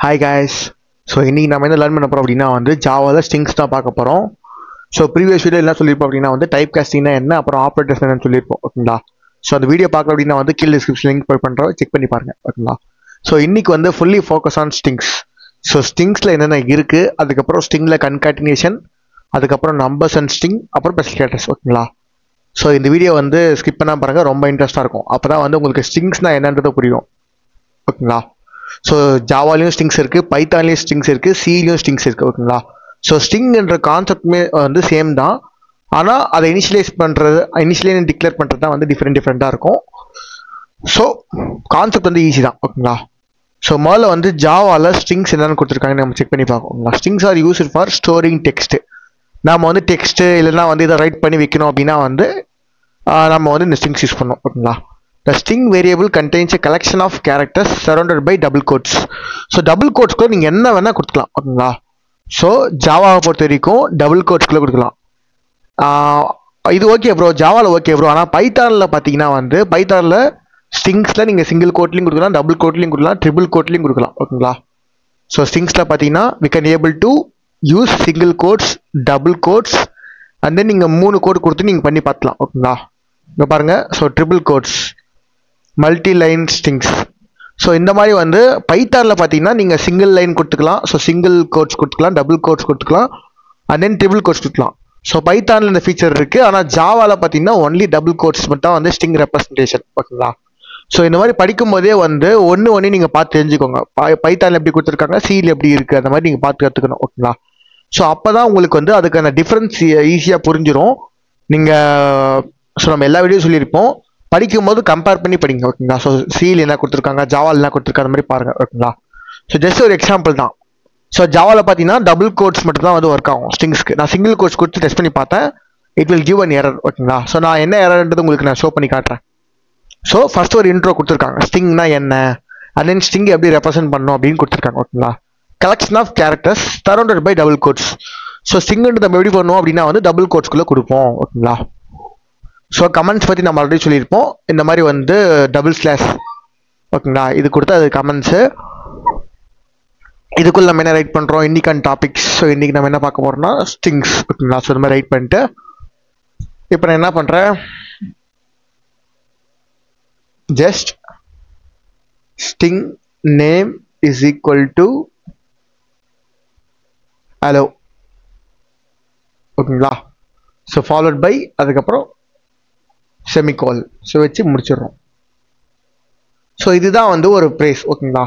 Hi guys. So இன்றைக்கி நம்ம என்ன லேர்ன் பண்ண போகிறோம் அப்படின்னா வந்து ஜாவாவில் ஸ்ட்ரிங்ஸ் தான் பார்க்க போகிறோம். ஸோ ப்ரீவியஸ் வீடியோ என்ன சொல்லியிருப்போம் அப்படின்னா வந்து டைப் காஸ்டிங்னா என்ன, அப்புறம் ஆப்ரேட்டர்ஸ் என்னன்னு சொல்லியிருப்போம். ஓகேங்களா. ஸோ அந்த வீடியோ பார்க்கல அப்படின்னா வந்து கீழே டிஸ்கிரிப்ஷன் லிங்க் போய் பண்ணுறோம், செக் பண்ணி பாருங்கள். ஓகேங்களா. ஸோ இன்றைக்கி வந்து fully focus on strings. So ஸ்ட்ரிங்ஸில் என்னென்ன இருக்குது, அதுக்கப்புறம் ஸ்ட்ரிங்கில் கன்காட்டினேஷன், அதுக்கப்புறம் நம்பர்ஸ் அண்ட் ஸ்ட்ரிங், அப்புறம் ஸ்பெசிஃபிகேட்டர்ஸ். ஓகேங்களா. ஸோ இந்த வீடியோ வந்து ஸ்கிப் பண்ணால் பாருங்கள், ரொம்ப இன்ட்ரெஸ்ட்டாக இருக்கும். அப்போ தான் வந்து உங்களுக்கு ஸ்ட்ரிங்ஸ்னால் என்னன்றது புரியும். ஓகேங்களா. ஸோ ஜாவாலையும் ஸ்ட்ரிங்ஸ் இருக்குது, பைத்தான்லேயும் ஸ்ட்ரிங்ஸ் இருக்குது, சிலையும் ஸ்ட்ரிங்ஸ் இருக்குது. ஓகேங்களா. ஸோ ஸ்ட்ரிங்ன்ற கான்செப்ட்மே வந்து சேம் தான், ஆனால் அதை இனிஷியலைஸ் டிக்ளேர் பண்ணுறது தான் வந்து டிஃப்ரெண்ட்டாக இருக்கும். ஸோ கான்செப்ட் வந்து ஈஸி தான். ஓகேங்களா. ஸோ முதல்ல வந்து ஜாவாவில் ஸ்ட்ரிங்ஸ் என்னென்னு கொடுத்துருக்காங்கன்னு நம்ம செக் பண்ணி பார்க்கோங்களா. Strings are used for storing text. நம்ம வந்து டெக்ஸ்ட்டு இல்லைன்னா வந்து இதை ரைட் பண்ணி வைக்கணும் அப்படின்னா வந்து நம்ம வந்து இந்த ஸ்ட்ரிங்ஸ் யூஸ் பண்ணோம். ஓகேங்களா. The string variable contains a collection of characters surrounded by double quotes. So double quotes கூட நீங்கள் என்ன வேணால் கொடுத்துக்கலாம். ஓகேங்களா. ஸோ ஜாவாவை பொறுத்த வரைக்கும் டபுள் கோட்ஸ்குள்ளே கொடுக்கலாம். இது ஓகே ப்ரோ, ஜாவாவில் ஓகே ப்ரோ. ஆனால் பைத்தானில் பார்த்தீங்கன்னா வந்து பைத்தானில் ஸ்ட்ரிங்ஸில் நீங்கள் சிங்கிள் கோட்லையும் கொடுக்கலாம், டபுள் கோட்லையும் கொடுக்கலாம், ட்ரிபிள் கோட்லையும் கொடுக்கலாம். ஓகேங்களா. ஸோ ஸ்ட்ரிங்ஸில் பார்த்தீங்கன்னா we can able to use single coats, double coats, and then நீங்கள் 3 கோட் கொடுத்து நீங்கள் பண்ணி பார்த்துலாம். ஓகேங்களா. இங்கே பாருங்கள். So triple quotes, multi line strings. So இந்த மாதிரி வந்து பைத்தானில் பார்த்தீங்கன்னா நீங்கள் சிங்கிள் லைன் கொடுத்துக்கலாம், ஸோ சிங்கிள் கோட்ஸ் கொடுத்துக்கலாம், டபுள் கோட்ஸ் கொடுத்துக்கலாம், அண்ட் தென் ட்ரிபிள் கோட்ஸ் கொடுத்துக்கலாம். ஸோ பைத்தானில் இந்த ஃபீச்சர் இருக்குது. ஆனால் ஜாவாவில் பார்த்தீங்கன்னா ஒன்லி டபுள் கோட்ஸ் மட்டும் வந்து ஸ்ட்ரிங் ரெப்ரஸன்டேஷன். ஓகேங்களா. ஸோ இந்த மாதிரி படிக்கும் போதே வந்து ஒன்று நீங்கள் பார்த்து தெரிஞ்சுக்கோங்க. பைத்தானில் எப்படி கொடுத்துருக்காங்க, சியில் எப்படி இருக்குது, அந்த மாதிரி நீங்கள் பார்த்து கற்றுக்கணும். ஓகேங்களா. ஸோ அப்போ தான் உங்களுக்கு வந்து அதுக்கான டிஃப்ரென்ஸ் ஈஸியாக புரிஞ்சிடும். நீங்கள் ஸோ நம்ம எல்லா வீடியோ சொல்லியிருப்போம், படிக்கும்போது கம்பேர் பண்ணி படிங்க. ஓகேங்களா. ஸோ சியில் என்ன கொடுத்துருக்காங்க, ஜாவால் என்ன கொடுத்துருக்காங்க, அந்த மாதிரி பாருங்கள். ஓகேங்களா. ஸோ ஜஸ்ட் ஒரு எக்ஸாம்பிள் தான். ஸோ ஜாவாவில் பார்த்தீங்கன்னா டபுள் கோட்ஸ் மட்டும் தான் வந்து ஒர்க் ஆகும் ஸ்ட்ரிங்ஸ்க்கு. நான் சிங்கிள் கோட்ஸ் கொடுத்து டெஸ்ட் பண்ணி பார்த்தேன், it will give an error. ஓகேங்களா. ஸோ நான் என்ன எரர்ன்றது உங்களுக்கு நான் ஷோ பண்ணி காட்டுறேன். ஸோ ஃபர்ஸ்ட் ஒரு இன்ட்ரோ கொடுத்துருக்காங்க, ஸ்ட்ரிங்னா என்ன, அண்ட் தென் ஸ்ட்ரிங் எப்படி ரெப்ரசென்ட் பண்ணணும் அப்படின்னு கொடுத்துருக்காங்க. ஓகேங்களா. Collection of characters surrounded by double quotes. So ஸ்ட்ரிங்ன்றது நம்ம எப்படி பண்ணுவோம் அப்படின்னா வந்து டபுள் கோட்ஸ்குள்ளே கொடுப்போம். ஓகேங்களா. ஸோ கமெண்ட்ஸ் பற்றி நம்ம ஆல்ரெடி சொல்லியிருப்போம். இந்த மாதிரி வந்து டபுள் ஸ்லாஷ். ஓகேங்களா. இது கொடுத்தா அது கமெண்ட்ஸு. இதுக்குள்ள நம்ம என்ன ரைட் பண்ணுறோம், இன்னைக்கான டாபிக்ஸ். ஸோ இன்றைக்கி நம்ம என்ன பார்க்க போகிறோம்னா ஸ்ட்ரிங்ஸ். ஓகேங்களா. ஸோ இந்த மாதிரி ரைட் பண்ணிட்டு இப்போ நான் என்ன பண்ணுறேன், just string name is equal to hello. ஓகேங்களா. ஸோ ஃபாலோட் பை அதுக்கப்புறம் செமிகோல். ஸோ வச்சு முடிச்சிடுறோம். ஸோ இதுதான் வந்து ஒரு ப்ரேஸ். ஓகேங்களா.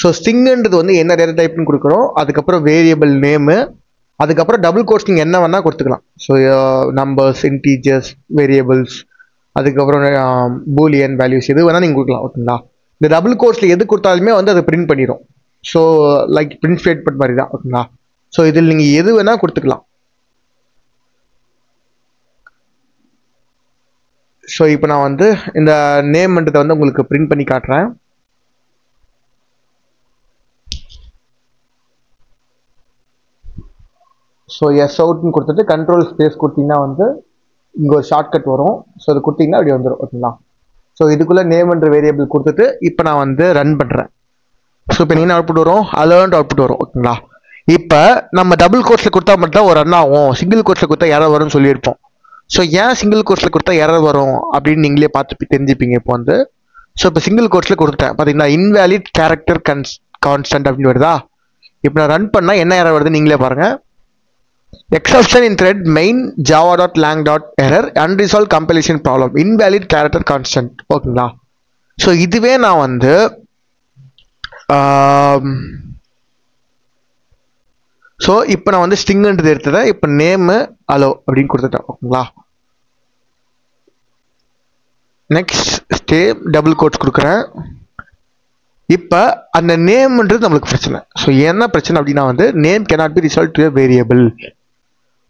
ஸோ ஸ்ட்ரிங்ன்றது வந்து என்ன டேட்டா டைப்னு கொடுக்குறோம், அதுக்கப்புறம் வேரியபிள் நேமு, அதுக்கப்புறம் டபுள் கோட்ஸ் நீங்கள் என்ன வேணால் கொடுத்துக்கலாம். ஸோ நம்பர்ஸ், இன்டீஜர்ஸ், வேரியபிள்ஸ், அதுக்கப்புறம் பூலியன் வேல்யூஸ் எது வேணால் நீங்கள் கொடுக்கலாம். ஓகேங்களா. இந்த டபுள் கோட்ஸில் எது கொடுத்தாலுமே வந்து அதை பிரிண்ட் பண்ணிடும். ஸோ லைக் பிரிண்ட் ஸ்டேட்மெண்ட் மாதிரி தான். ஓகேங்களா. ஸோ இதில் நீங்கள் எது வேணால் கொடுத்துக்கலாம். ஸோ இப்போ நான் வந்து இந்த நேம்ன்றதை வந்து உங்களுக்கு பிரிண்ட் பண்ணி காட்டுறேன். ஸோ எஸ் அவுட்னு கொடுத்துட்டு கண்ட்ரோல் ஸ்பேஸ் கொடுத்தீங்கன்னா வந்து இங்கே ஒரு ஷார்ட்கட் வரும். ஸோ அது கொடுத்தீங்கன்னா அப்படி வந்துடும். ஓகேங்களா. ஸோ இதுக்குள்ளே நேம்ன்ற வேரியபிள் கொடுத்துட்டு இப்போ நான் வந்து ரன் பண்ணுறேன். ஸோ இப்போ நீங்கள் அவுட்புட் வரும், அலர்ன்ட் அவுட்புட் வரும். ஓகேங்களா. இப்போ நம்ம டபுள் கோட்ஸில் கொடுத்தா மட்டும் தான் ஒரு ரன் ஆகும், சிங்கிள் கோட்ஸில் கொடுத்தா எரர் வரும்னு சொல்லியிருப்போம். ஸோ ஏன் சிங்கிள் கோட்ஸில் கொடுத்தா எரர் வரும் அப்படின்னு நீங்களே பார்த்து தெரிஞ்சுப்பீங்க இப்போ வந்து. ஸோ இப்போ சிங்கிள் கோட்ஸில் கொடுத்துட்டேன் பார்த்தீங்கன்னா இன்வேலிட் கேரக்டர் கான்ஸ்டன்ட் அப்படின்னு வருதா. இப்போ நான் ரன் பண்ணால் என்ன எரர் வருது நீங்களே பாருங்கள். எக்ஸப்ஷன் இன் thread main java.lang.error unresolved compilation problem invalid character constant. ஓகேங்களா. ஸோ இதுவே நான் வந்து ஸோ இப்போ நான் வந்து ஸ்ட்ரிங்ன்றது எடுத்துட்டேன். இப்போ நேமு ஹலோ அப்படின்னு கொடுத்துட்டேன். ஓகேங்களா. நெக்ஸ்ட் ஸ்டேம் டபுள் கோட்ஸ் கொடுக்குறேன். இப்போ அந்த நேம்ன்றது நம்மளுக்கு பிரச்சனை. ஸோ என்ன பிரச்சனை அப்படின்னா வந்து name cannot be resolved to a variable.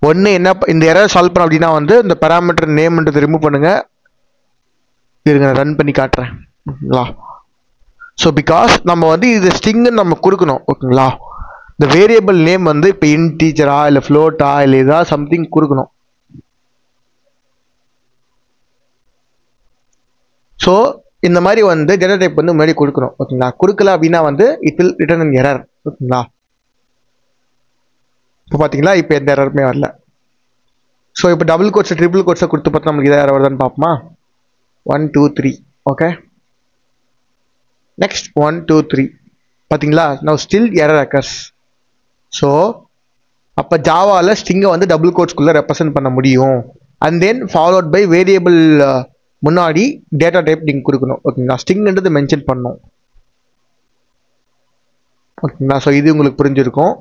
ஒன்று என்ன இந்த எரர் சால்வ் பண்ண அப்படின்னா வந்து இந்த பேராமீட்டர் நேம்ன்றது ரிமூவ் பண்ணுங்க. இருங்க நான் ரன் பண்ணி காட்டுறேன். ஓகேங்களா. ஸோ பிகாஸ் நம்ம வந்து இது ஸ்ட்ரிங்னு நம்ம கொடுக்கணும். ஓகேங்களா. இந்த வேரியபிள் நேம் வந்து இப்போ இன்டீஜரா இல்லை ஃப்ளோட்டா இல்லை ஏதாவது சம்திங் கொடுக்கணும். ஸோ இந்த மாதிரி வந்து டேட்டா டைப் வந்து முன்னாடி கொடுக்கணும். ஓகேங்களா. கொடுக்கல அப்படின்னா வந்து it will return an error. ஓகேங்களா. இப்போ பார்த்தீங்களா, இப்போ எந்த எரருமே வரல. ஸோ இப்போ டபுள் கோட்ஸ் ட்ரிபிள் கோட்ஸை கொடுத்து பார்த்தா நமக்கு இதாக எரர் வருதான்னு பார்ப்போமா. 1 2 3 ஓகே. நெக்ஸ்ட் 1 2 3 பார்த்தீங்களா, now still error occurs. So அப்போ ஜாவாவில் ஸ்ட்ரிங்கை வந்து டபுள் கோட்ஸ்குள்ளே ரெப்ரசென்ட் பண்ண முடியும். And then followed by variable முன்னாடி டேட்டா டைப் நீங்கள் கொடுக்கணும். ஓகேங்களா, ஸ்ட்ரிங்ன்றது மென்ஷன் பண்ணணும். ஓகேங்களா, ஸோ இது உங்களுக்கு புரிஞ்சிருக்கும்.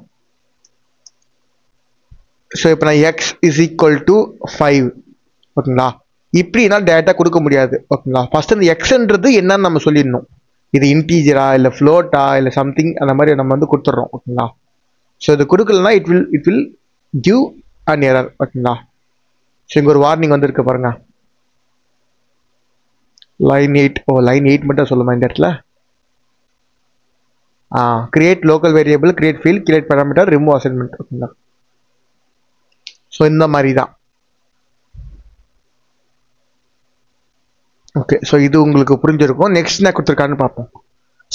ஸோ இப்போ நான் x இஸ் ஈக்குவல் டு 5 ஓகேங்களா, இப்படின்னா டேட்டா கொடுக்க முடியாது. ஓகேங்களா, ஃபர்ஸ்ட் இந்த எக்ஸ்ன்றது என்னன்னு நம்ம சொல்லிடணும். இது இன்டீஜரா இல்லை ஃப்ளோட்டா இல்லை சம்திங் அந்த மாதிரி நம்ம வந்து கொடுத்துட்றோம். ஓகேங்களா, ஸோ இது கொடுக்கலன்னா it will give an error. ஓகேங்களா, ஸோ இங்கே ஒரு வார்னிங் வந்துருக்கு பாருங்க. லைன் 8 லைன் 8 மட்டும் சொல்லுமா இந்த இடத்துல. Create local variable, create field, create parameter, remove assignment. ஓகேங்களா, ஸோ இந்த மாதிரி தான். ஓகே, ஸோ இது உங்களுக்கு புரிஞ்சிருக்கும். நெக்ஸ்ட் என்ன கொடுத்துருக்கான்னு பார்ப்போம்.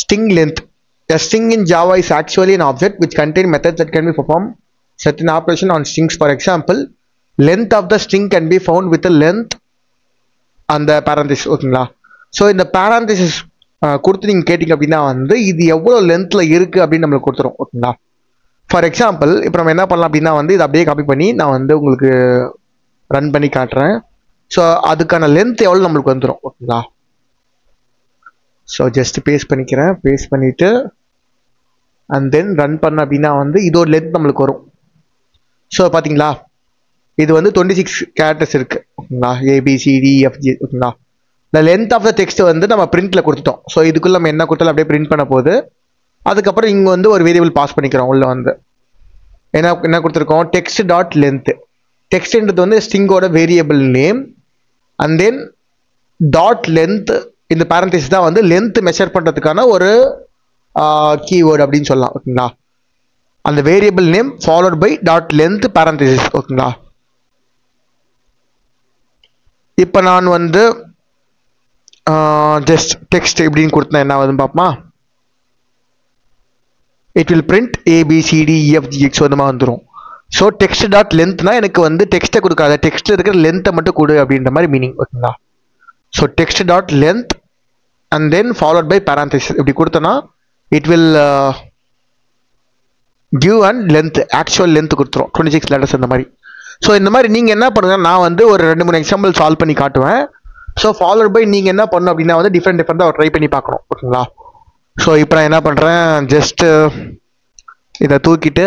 String length. A string in Java is actually an object which contains methods that can be perform certain operation on strings. For example, length of the string can be found with the length and the parenthesis. ஓகேங்களா, so இந்த parenthesis கொடுத்து நீங்கள் கேட்டிங்க அப்படின்னா வந்து இது எவ்வளோ லென்த்தில் இருக்குது அப்படின்னு நம்மளுக்கு கொடுத்துரும். ஓகேங்களா, ஃபார் எக்ஸாம்பிள் இப்போ நம்ம என்ன பண்ணலாம் அப்படின்னா வந்து இதை அப்படியே காப்பி பண்ணி நான் வந்து உங்களுக்கு ரன் பண்ணி காட்டுறேன். ஸோ அதுக்கான லென்த் எவ்வளோ நம்மளுக்கு வந்துடும். ஓகேங்களா, ஸோ ஜஸ்ட் பேஸ்ட் பண்ணிக்கிறேன். பேஸ்ட் பண்ணிவிட்டு அண்ட் தென் ரன் பண்ண அப்படின்னா வந்து இதோட லென்த் நம்மளுக்கு வரும். ஸோ பார்த்தீங்களா, இது வந்து 26 கேரக்டர்ஸ் இருக்குது. ஓகேங்களா, ABCDEFG. ஓகேங்களா, இந்த லென்த் ஆஃப் த டெக்ஸ்ட் வந்து நம்ம பிரிண்ட்டில் கொடுத்துட்டோம். ஸோ இதுக்குள்ளே நம்ம என்ன கொடுத்தாலும் அப்படியே பிரிண்ட் பண்ண போகுது. அதுக்கப்புறம் இங்கே வந்து ஒரு வேரியபிள் பாஸ் பண்ணிக்கிறோம். உள்ள வந்து என்ன கொடுத்துருக்கோம், டெக்ஸ்ட் டாட் லென்த். டெக்ஸ்ட்ன்றது வந்து ஸ்ட்ரிங்கோட variable name. And then dot length, இந்த பேரண்டசிஸ் தான் வந்து லென்த் மெஷர் பண்ணுறதுக்கான ஒரு கீவேர்டு அப்படின்னு சொல்லலாம். ஓகேங்களா, அந்த variable name followed by dot length parenthesis. ஓகேங்களா, இப்போ நான் வந்து ஜஸ்ட் டெக்ஸ்ட் இப்படின்னு கொடுத்தேன் என்ன ஆகுதுன்னு பார்ப்போமா. It will print ABCDEFG. So இந்த மாதிரி வந்துடும். ஸோ டெக்ஸ்ட் டாட் லென்த்னா எனக்கு வந்து டெக்ஸ்ட்டை கொடுக்காத, டெக்ஸ்ட்டில் இருக்கிற லென்த்தை மட்டும் கொடு அப்படின்ற மாதிரி மீனிங். ஓகேங்களா, so text dot length and then followed by parenthesis இப்படி கொடுத்தோன்னா it will give and length, actual length கொடுத்துரும் 26 லெட்டர்ஸ் இந்த மாதிரி. ஸோ இந்த மாதிரி நீங்கள் என்ன பண்ணுங்க, நான் வந்து ஒரு 2-3 எக்ஸாம்பிள் சால்வ் பண்ணி காட்டுவேன். ஸோ ஃபாலோட் பை நீங்கள் என்ன பண்ணணும் அப்படின்னா வந்து டிஃப்ரெண்ட்டாக ட்ரை பண்ணி பார்க்கணும். ஓகேங்களா, ஸோ இப்போ நான் என்ன பண்ணுறேன், ஜஸ்ட் இதை தூக்கிட்டு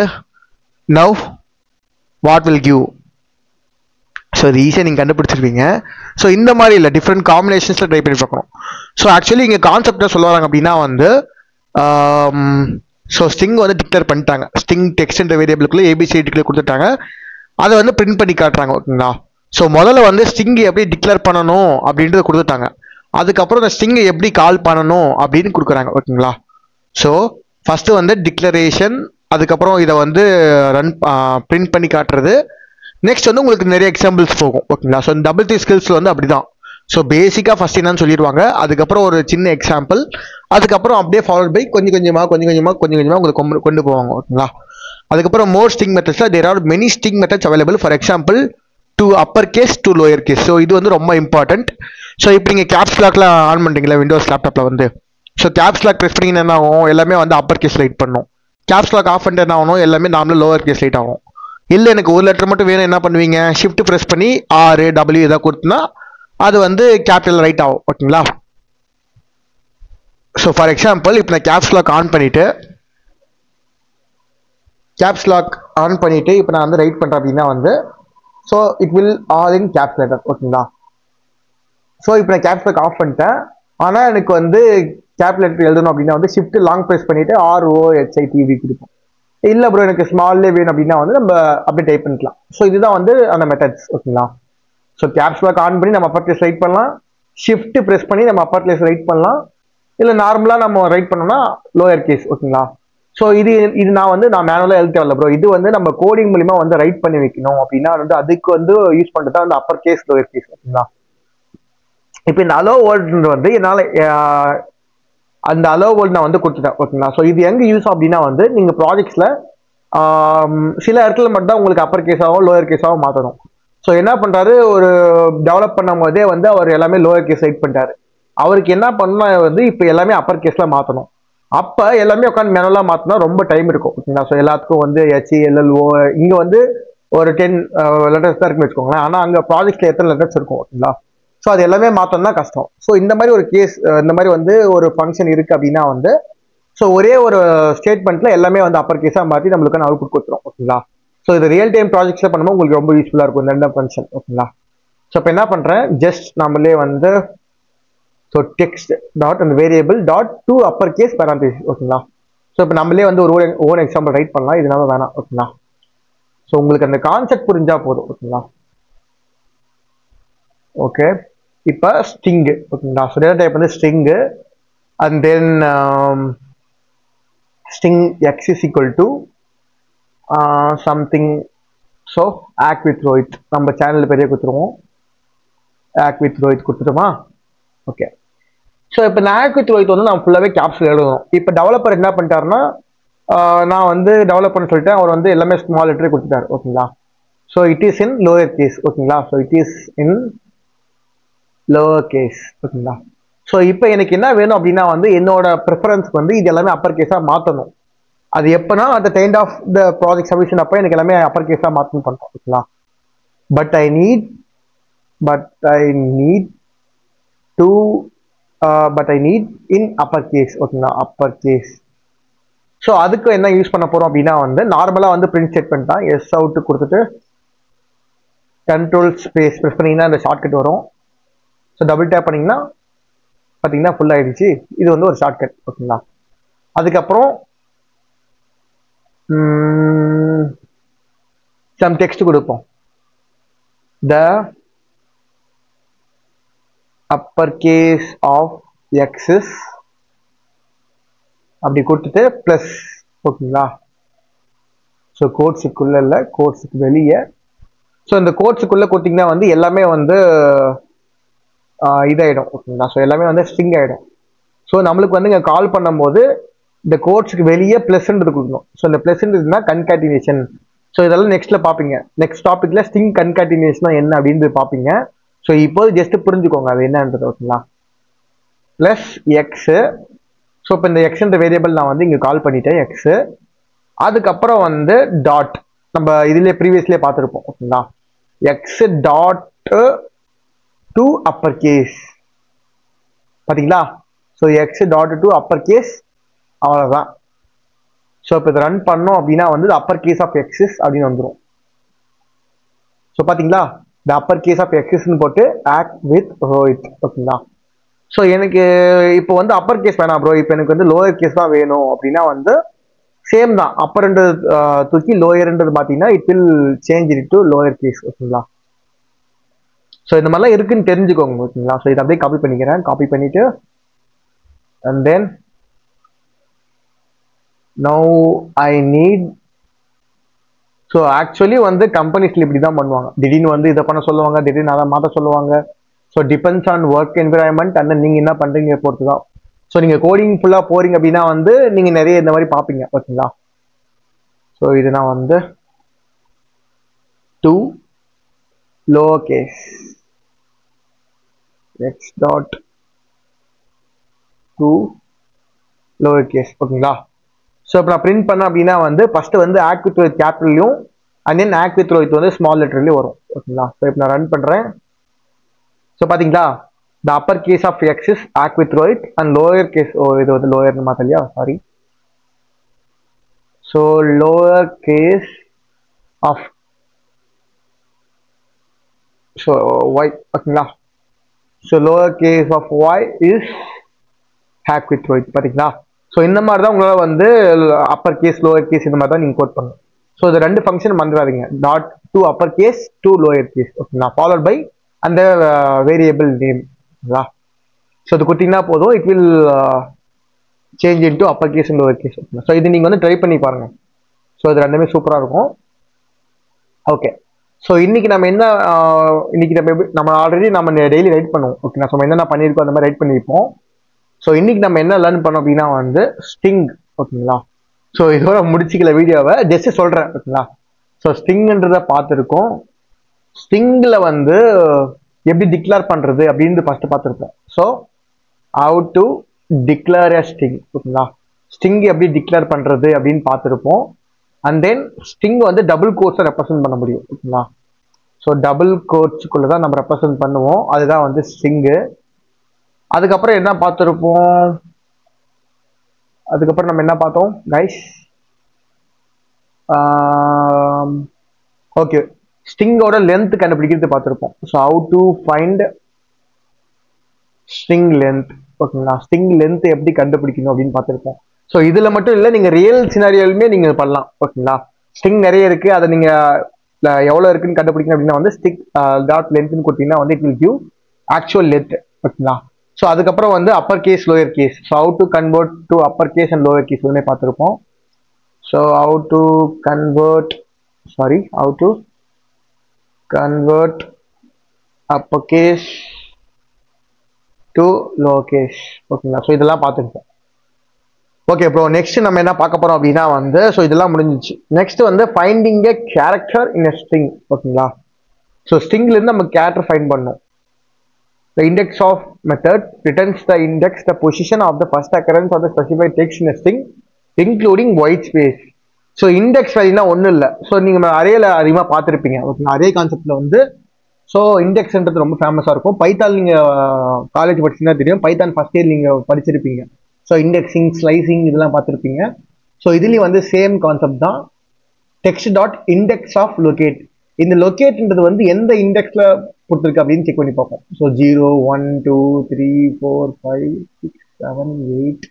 now what will give. So இது ஈஸியாக நீங்கள் கண்டுபிடிச்சிருவீங்க. ஸோ இந்த மாதிரி இல்லை, டிஃப்ரெண்ட் காம்பினேஷன்ஸில் ட்ரை பண்ணி பார்க்கணும். ஸோ ஆக்சுவலி இங்கே கான்செப்டாக சொல்ல வராங்க அப்படின்னா வந்து ஸோ ஸ்ட்ரிங் வந்து டிக்ளேர் பண்ணிட்டாங்க. ஸ்ட்ரிங் டெக்ஸ்ட்ன்ற வேரியபிளுக்குள்ளே ABCD கொடுத்துட்டாங்க. அதை வந்து பிரிண்ட் பண்ணி காட்டுறாங்க. ஓகேங்களா, ஸோ முதல்ல வந்து ஸ்ட்ரிங்கை எப்படி டிக்ளேர் பண்ணணும் அப்படின்றத கொடுத்துட்டாங்க. அதுக்கப்புறம் இந்த ஸ்ட்ரிங்கை எப்படி கால் பண்ணணும் அப்படின்னு கொடுக்குறாங்க. ஓகேங்களா, ஸோ ஃபஸ்ட்டு வந்து டிக்ளரேஷன், அதுக்கப்புறம் இதை வந்து பிரிண்ட் பண்ணி காட்டுறது. நெக்ஸ்ட் வந்து உங்களுக்கு நிறைய எக்ஸாம்பிள்ஸ் போகும். ஓகேங்களா, ஸோ இந்த டபுள் த்ரீ ஸ்கில்ஸில் வந்து அப்படி தான். ஸோ பேசிக்காக ஃபஸ்ட் என்னன்னு சொல்லிடுவாங்க, அதுக்கப்புறம் ஒரு சின்ன எக்ஸாம்பிள், அதுக்கப்புறம் அப்படியே ஃபாலோட் பை கொஞ்சம் கொஞ்சமாக உங்களுக்கு கொண்டு போவாங்க. ஓகேங்களா, அதுக்கப்புறம் மோர் ஸ்ட்ரிங் மெத்தட்ஸில் there are many string methods available. For example to upper case to lower case. So இது வந்து ரொம்ப இம்பார்ட்டன்ட். ஸோ இப்போ நீங்கள் கேப்ஸ் லாக்லாம் ஆன் பண்ணுறீங்களா விண்டோஸ் லேப்டாப்பில் வந்து, ஸோ கேப்ஸ் லாக் ப்ரெஸ் பண்ணிங்கன்னா என்ன ஆகும், எல்லாமே வந்து அப்பர் கேஸ் லைட் பண்ணும். கேப்ஸ் லாக் ஆஃப் பண்ணிட்டு என்ன ஆகணும், எல்லாமே நார்மலாக லோவர் கேஸ் லைட் ஆகும். இல்லை எனக்கு ஒரு லெட்டர் மட்டும் வேணும், என்ன பண்ணுவீங்க, ஷிஃப்ட் ப்ரெஸ் பண்ணி RW இதாக கொடுத்தனா அது வந்து கேபிட்டல் ரைட் ஆகும். ஓகேங்களா, ஸோ ஃபார் எக்ஸாம்பிள் இப்போ நான் கேப்ஸ் லாக் ஆன் பண்ணிவிட்டு இப்போ நான் வந்து ரைட் பண்ணுறேன் அப்படின்னா வந்து so it will all in caps letter. ஓகேங்களா, ஸோ இப்போ நான் கேப்ஸ் லாக் ஆஃப் பண்ணிட்டேன். ஆனால் எனக்கு வந்து கேப் லெட்டர் எழுதணும் அப்படின்னா வந்து ஷிஃப்ட் லாங் ப்ரெஸ் பண்ணிவிட்டு ROHITV கொடுப்போம். இல்லை ப்ரோ எனக்கு ஸ்மால்லே வேணும் அப்படின்னா வந்து நம்ம அப்படியே டைப் பண்ணிக்கலாம். ஸோ இதுதான் வந்து அந்த மெத்தட்ஸ். ஓகேங்களா, ஸோ கேப்ஸ் லாக் ஆன் பண்ணி நம்ம அப்பர் கேஸ் ரைட் பண்ணலாம், ஷிஃப்ட் ப்ரெஸ் பண்ணி நம்ம அப்பர் கேஸ் ரைட் பண்ணலாம், இல்லை நார்மலாக நம்ம ரைட் பண்ணோம்னா லோயர் கேஸ். ஓகேங்களா, ஸோ இது நான் மேனுவலாக எழுத தேவையில்ல ப்ரோ, இது வந்து நம்ம கோடிங் மூலிமா வந்து ரைட் பண்ணி வைக்கணும் அப்படின்னா வந்து அதுக்கு வந்து யூஸ் பண்ணுறது தான் வந்து அப்பர் கேஸ் லோயர் கேஸ். ஓகேங்களா, இப்போ இந்த அலோ வேர்டு வந்து என்னால் அந்த அலோவல் நான் வந்து கொடுத்துட்டேன் ஓகேங்களா. ஸோ இது எங்கே யூஸ் அப்படின்னா வந்து நீங்கள் ப்ராஜெக்ட்ஸில் சில இடத்துல மட்டும் தான் உங்களுக்கு அப்பர் கேஸாகவும் லோயர் கேஸாகவும் மாற்றணும். ஸோ என்ன பண்ணுறாரு, ஒரு டெவலப் பண்ணும் போதே வந்து அவர் எல்லாமே லோயர் கேஸ் ரைட் பண்ணிட்டாரு. அவருக்கு என்ன பண்ணால் வந்து இப்போ எல்லாமே அப்பர் கேஸில் மாற்றணும். அப்போ எல்லாமே உட்காந்து மேனுவலாக மாற்றினா ரொம்ப டைம் இருக்கும் ஓகேங்களா. ஸோ எல்லாத்துக்கும் வந்து HELLO இங்கே வந்து ஒரு 10 லெட்டர்ஸ் தான் இருக்குன்னு வச்சுக்கோங்களேன். ஆனால் அங்கே ப்ராஜெக்ட்ல எத்தனை லெட்டர்ஸ் இருக்கும் ஓகேங்களா. ஸோ அது எல்லாமே மாற்றம்னா கஷ்டம். ஸோ இந்த மாதிரி ஒரு கேஸ், இந்த மாதிரி வந்து ஒரு ஃபங்க்ஷன் இருக்குது அப்படின்னா வந்து ஸோ ஒரே ஒரு ஸ்டேட்மெண்ட்டில் எல்லாமே வந்து அப்பர் கேஸாக மாற்றி நம்மளுக்கு அவுட்புட் கொடுத்துரும் ஓகேங்களா. ஸோ இது ரியல் டைம் ப்ராஜெக்ட்ஸில் பண்ணும்போது உங்களுக்கு ரொம்ப யூஸ்ஃபுல்லாக இருக்கும் இந்த ரெண்டு ஃபங்க்ஷன் ஓகேங்களா. ஸோ இப்போ என்ன பண்ணுறேன், ஜஸ்ட் நம்மளே வந்து ஸோ டெக்ஸ்ட் டாட் அந்த variable dot to upper case parenthesis ஓகேங்களா. ஸோ இப்போ நம்மளே வந்து ஒரு ஓன் எக்ஸாம்பிள் ரைட் பண்ணலாம், இதனால வேணாம் ஓகேங்களா. ஸோ உங்களுக்கு அந்த கான்செப்ட் புரிஞ்சா போதும் ஓகேங்களா. ஓகே, இப்போ ஸ்ட்ரிங்கு ஓகேங்களா. ஸோ டேட்டா டைப் வந்து string and then string x is equal to something. So ஆக் வித் ரோஹித் நம்ம சேனலில் பெரிய கொடுத்துருவோம், ஆக் வித் ரோஹித் கொடுத்துட்டோமா. ஓகே, ஸோ இப்போ இந்த ஆக் வித் ரோஹித் வந்து நான் ஃபுல்லாகவே கேப்ஸில் எழுதணும். இப்போ டெவலப்பர் என்ன பண்ணிட்டாருன்னா, நான் வந்து டெவலப் பண்ண சொல்லிட்டேன், அவர் வந்து எல்லாமே ஸ்மால் லெட்டரே கொடுத்துட்டாரு ஓகேங்களா. So it is in lower case ஓகேங்களா. So it is in lower case ஓகேங்களா. ஸோ இப்போ எனக்கு என்ன வேணும் அப்படின்னா வந்து என்னோட ப்ரிஃபரன்ஸ்க்கு வந்து இது எல்லாமே அப்பர் கேஸாக மாற்றணும். அது எப்போனா at the end of the project submission அப்போ எனக்கு எல்லாமே அப்பர் கேஸாக மாற்றணும் பண்ணுறோம் ஓகேங்களா. But I need to but I need in upper case ஓகேங்களா, அப்பர் கேஸ். ஸோ அதுக்கு என்ன யூஸ் பண்ண போகிறோம் அப்படின்னா வந்து நார்மலாக வந்து பிரிண்ட் ஸ்டேட்மெண்ட் தான். எஸ் அவுட்டு கொடுத்துட்டு கண்ட்ரோல் ஸ்பேஸ் ப்ரெஸ் பண்ணிங்கன்னா இந்த ஷார்ட்கட் வரும். ஸோ டபுள் டேப் பண்ணிங்கன்னா பார்த்தீங்கன்னா ஃபுல் ஆகிடுச்சு. இது வந்து ஒரு ஷார்ட்கட் ஓகேங்களா. அதுக்கப்புறம் சம் டெக்ஸ்ட் கொடுப்போம், த அப்பர் கேஸ் ஆஃப் எக்ஸஸ் அப்படி கொடுத்துட்டு ப்ளஸ் ஓகேங்களா. ஸோ கோட்ஸுக்குள்ள இல்லை, கோட்ஸுக்கு வெளியே. ஸோ இந்த கோட்ஸுக்குள்ளே கொடுத்தீங்கன்னா வந்து எல்லாமே வந்து இதாகிடும் ஓகேங்களா. ஸோ எல்லாமே வந்து ஸ்ட்ரிங் ஆகிடும். ஸோ நம்மளுக்கு வந்து இங்கே கால் பண்ணும்போது இந்த கோட்ஸுக்கு வெளியே ப்ளஸ்ன்றது கொடுக்கணும். ஸோ இந்த ப்ளஸ்ன்றதுனா கன்காட்டினேஷன். ஸோ இதெல்லாம் நெக்ஸ்ட்டில் பார்ப்பீங்க, நெக்ஸ்ட் டாப்பிக்கில் ஸ்ட்ரிங் கன்காட்டினேஷனா என்ன அப்படின்னு பார்ப்பீங்க. ஸோ இப்போது ஜஸ்ட் புரிஞ்சுக்கோங்க அது என்னன்றது ஓகேங்களா. Plus x. ஸோ இப்போ இந்த எக்ஸ்ன்ற வேரியபிள் நான் வந்து இங்கே கால் பண்ணிட்டேன் எக்ஸு. அதுக்கப்புறம் வந்து டாட் நம்ம இதுலேயே ப்ரீவியஸ்லேயே பார்த்துருப்போம் ஓகேங்களா. X dot to upper case பார்த்தீங்களா. So x dot to upper case, அவ்வளோதான். ஸோ இப்போ இதை ரன் பண்ணோம் அப்படின்னா வந்து அப்பர் கேஸ் ஆஃப் எக்ஸஸ் அப்படின்னு வந்துடும். ஸோ பார்த்தீங்களா, த அப்பர் கேஸ் ஆஃப் எக்ஸஸ்ன்னு போட்டு ஆக்ட் வித் ரோஹித் ஓகேங்களா. ஸோ எனக்கு இப்போ வந்து அப்பர் கேஸ் வேணாம் ப்ரோ, இப்போ எனக்கு வந்து லோயர் கேஸ் தான் வேணும் அப்படின்னா வந்து சேம் தான். அப்பர்ன்றது தூக்கி லோயர்ன்றது பார்த்தீங்கன்னா it will change it to lower case ஓகேங்களா. ஸோ இந்த மாதிரிலாம் இருக்குன்னு தெரிஞ்சுக்கோங்க ஓகேங்களா. ஸோ இதை அப்படியே காப்பி பண்ணிக்கிறேன், காப்பி பண்ணிட்டு and then now I need. So actually வந்து கம்பெனிஸ்ல இப்படி தான் பண்ணுவாங்க, திடீர்னு வந்து இதை பண்ண சொல்லுவாங்க, திடீர்னு அதை மாற்ற சொல்லுவாங்க. So depends on work environment and then நீங்கள் என்ன பண்ணுறீங்க பொறுத்து தான். ஸோ நீங்கள் கோடிங் ஃபுல்லாக போகிறீங்க அப்படின்னா வந்து நீங்கள் நிறைய இந்த மாதிரி பார்ப்பீங்க ஓகேங்களா. ஸோ இது நான் வந்து to lower case x dot to lower case ஓகேங்களா. ஸோ இப்போ நான் பிரிண்ட் பண்ணேன் அப்படின்னா வந்து ஃபஸ்ட்டு வந்து ஆக்ட் வித் ரோஹித் கேபிட்டல்லையும் and then act with Rohit வந்து ஸ்மால் லெட்டர்லையும் வரும் ஓகேங்களா. ஸோ இப்போ நான் ரன் பண்ணுறேன். ஸோ பார்த்தீங்களா, the upper case of x is act with Rohit and lower case, இது வந்து லோயர்னு மாத்தலையா, sorry. So lower case of so y ஓகேங்களா. So lower case of y is act with Rohit பார்த்தீங்களா. ஸோ இந்த மாதிரி தான் உங்களால் வந்து அப்பர் கேஸ் லோயர் கேஸ் இந்த மாதிரி தான் நீங்கள் கோட் பண்ணணும். ஸோ இது ரெண்டு ஃபங்க்ஷன் மறந்துடாதீங்க, dot to upper case to lower case ஓகேங்களா, ஃபாலோட் பை அந்த வேரியபிள் நேம் ஓகேங்களா. ஸோ இது கொடுத்தீங்கன்னா போதும், it will change into upper case and lower case ஓகேங்களா. ஸோ இது நீங்கள் வந்து ட்ரை பண்ணி பாருங்கள். ஸோ இது ரெண்டுமே சூப்பராக இருக்கும். ஓகே, ஸோ இன்னைக்கு நம்ம என்ன இன்னைக்கு நம்ம ஆல்ரெடி நம்ம டெய்லி ரைட் பண்ணுவோம் ஓகேங்களா. ஸோ நம்ம என்னென்ன பண்ணியிருக்கோம் அந்த மாதிரி ரைட் பண்ணியிருப்போம். ஸோ இன்னைக்கு நம்ம என்ன லேர்ன் பண்ணோம் அப்படின்னா வந்து ஸ்டிங். ஓகேங்களா? ஸோ இதோட முடிச்சுக்கல வீடியோவை, ஜஸ்ட் சொல்றேன். ஓகேங்களா? ஸோ ஸ்டிங்ன்றத பார்த்துருக்கோம். ஸ்டிங்ல வந்து எப்படி டிக்ளேர் பண்றது அப்படின்னு ஃபர்ஸ்ட் பார்த்துருப்போம். So how to declare a sting. ஓகேங்களா? ஸ்டிங் எப்படி டிக்ளேர் பண்றது அப்படின்னு பார்த்துருப்போம். அண்ட் தென் ஸ்டிங் வந்து டபுள் கோட்ஸை ரெப்ரசென்ட் பண்ண முடியும். ஓகேங்களா? ஸோ டபுள் கோட்ஸுக்குள்ள தான் நம்ம ரெப்ரசென்ட் பண்ணுவோம். அதுதான் வந்து ஸ்ட்ரிங்கு. அதுக்கப்புறம் என்ன பார்த்துருப்போம்? அதுக்கப்புறம் நம்ம என்ன பார்த்தோம் கைஸ்? ஓகே, ஸ்ட்ரிங்கோட லென்த் கண்டுபிடிக்கிறது பார்த்துருப்போம். So how to find string length. ஓகேங்களா? ஸ்ட்ரிங் லென்த் எப்படி கண்டுபிடிக்கணும் அப்படின்னு பார்த்துருப்போம். ஸோ இதில் மட்டும் இல்லை, நீங்கள் ரியல் சினாரியோலுமே நீங்கள் பண்ணலாம். ஓகேங்களா? ஸ்ட்ரிங் நிறைய இருக்குது, அதை நீங்கள் எவ்வளோ இருக்குன்னு கண்டுபிடிக்கணும் அப்படின்னா வந்து ஸ்டிக் டாட் லென்த்னு கொடுத்தீங்கன்னா வந்து it will give actual length. ஓகேங்களா? ஸோ அதுக்கப்புறம் வந்து upper case lower case. So how to convert to upper case and lower case ஒன்றுமே பார்த்துருப்போம். So how to convert upper case to lower case. ஓகேங்களா? So இதெல்லாம் பார்த்துருப்போம். ஓகே ப்ரோ, நெக்ஸ்ட் நம்ம என்ன பார்க்க போறோம் அப்படின்னா வந்து ஸோ இதெல்லாம் முடிஞ்சிச்சு. நெக்ஸ்ட் வந்து ஃபைண்டிங் எ கேரக்டர் இன் எ ஸ்ட்ரிங். ஓகேங்களா? ஸோ ஸ்ட்ரிங்ல இருந்து நம்ம கேரக்டர் ஃபைண்ட் பண்ணோம். The index of method returns the index, the position of the first occurrence of the specified text in a string, including white space. So index வேல்யூனா ஒன்றும் இல்லை. So நீங்கள் அரேல அதிகமாக பார்த்துருப்பீங்க. ஓகேங்களா? அரே கான்செப்டில் வந்து ஸோ இண்டெக்ஸ்ன்றது ரொம்ப ஃபேமஸாக இருக்கும். பைத்தான் நீங்கள் காலேஜ் படிச்சீங்கன்னா தெரியும். பைத்தான் ஃபர்ஸ்ட் இயர் நீங்கள் படிச்சிருப்பீங்க. ஸோ இண்டெக்ஸிங், ஸ்லைசிங் இதெல்லாம் பார்த்துருப்பீங்க. ஸோ இதுலேயும் வந்து சேம் கான்செப்ட் தான். Text dot index of locate. இந்த லொகேட்ன்றது வந்து எந்த இண்டெக்ஸில் கொடுத்துருக்கு அப்படின்னு செக் பண்ணி பார்ப்போம். ஸோ 0 1 2 3 4 5 6 7 8.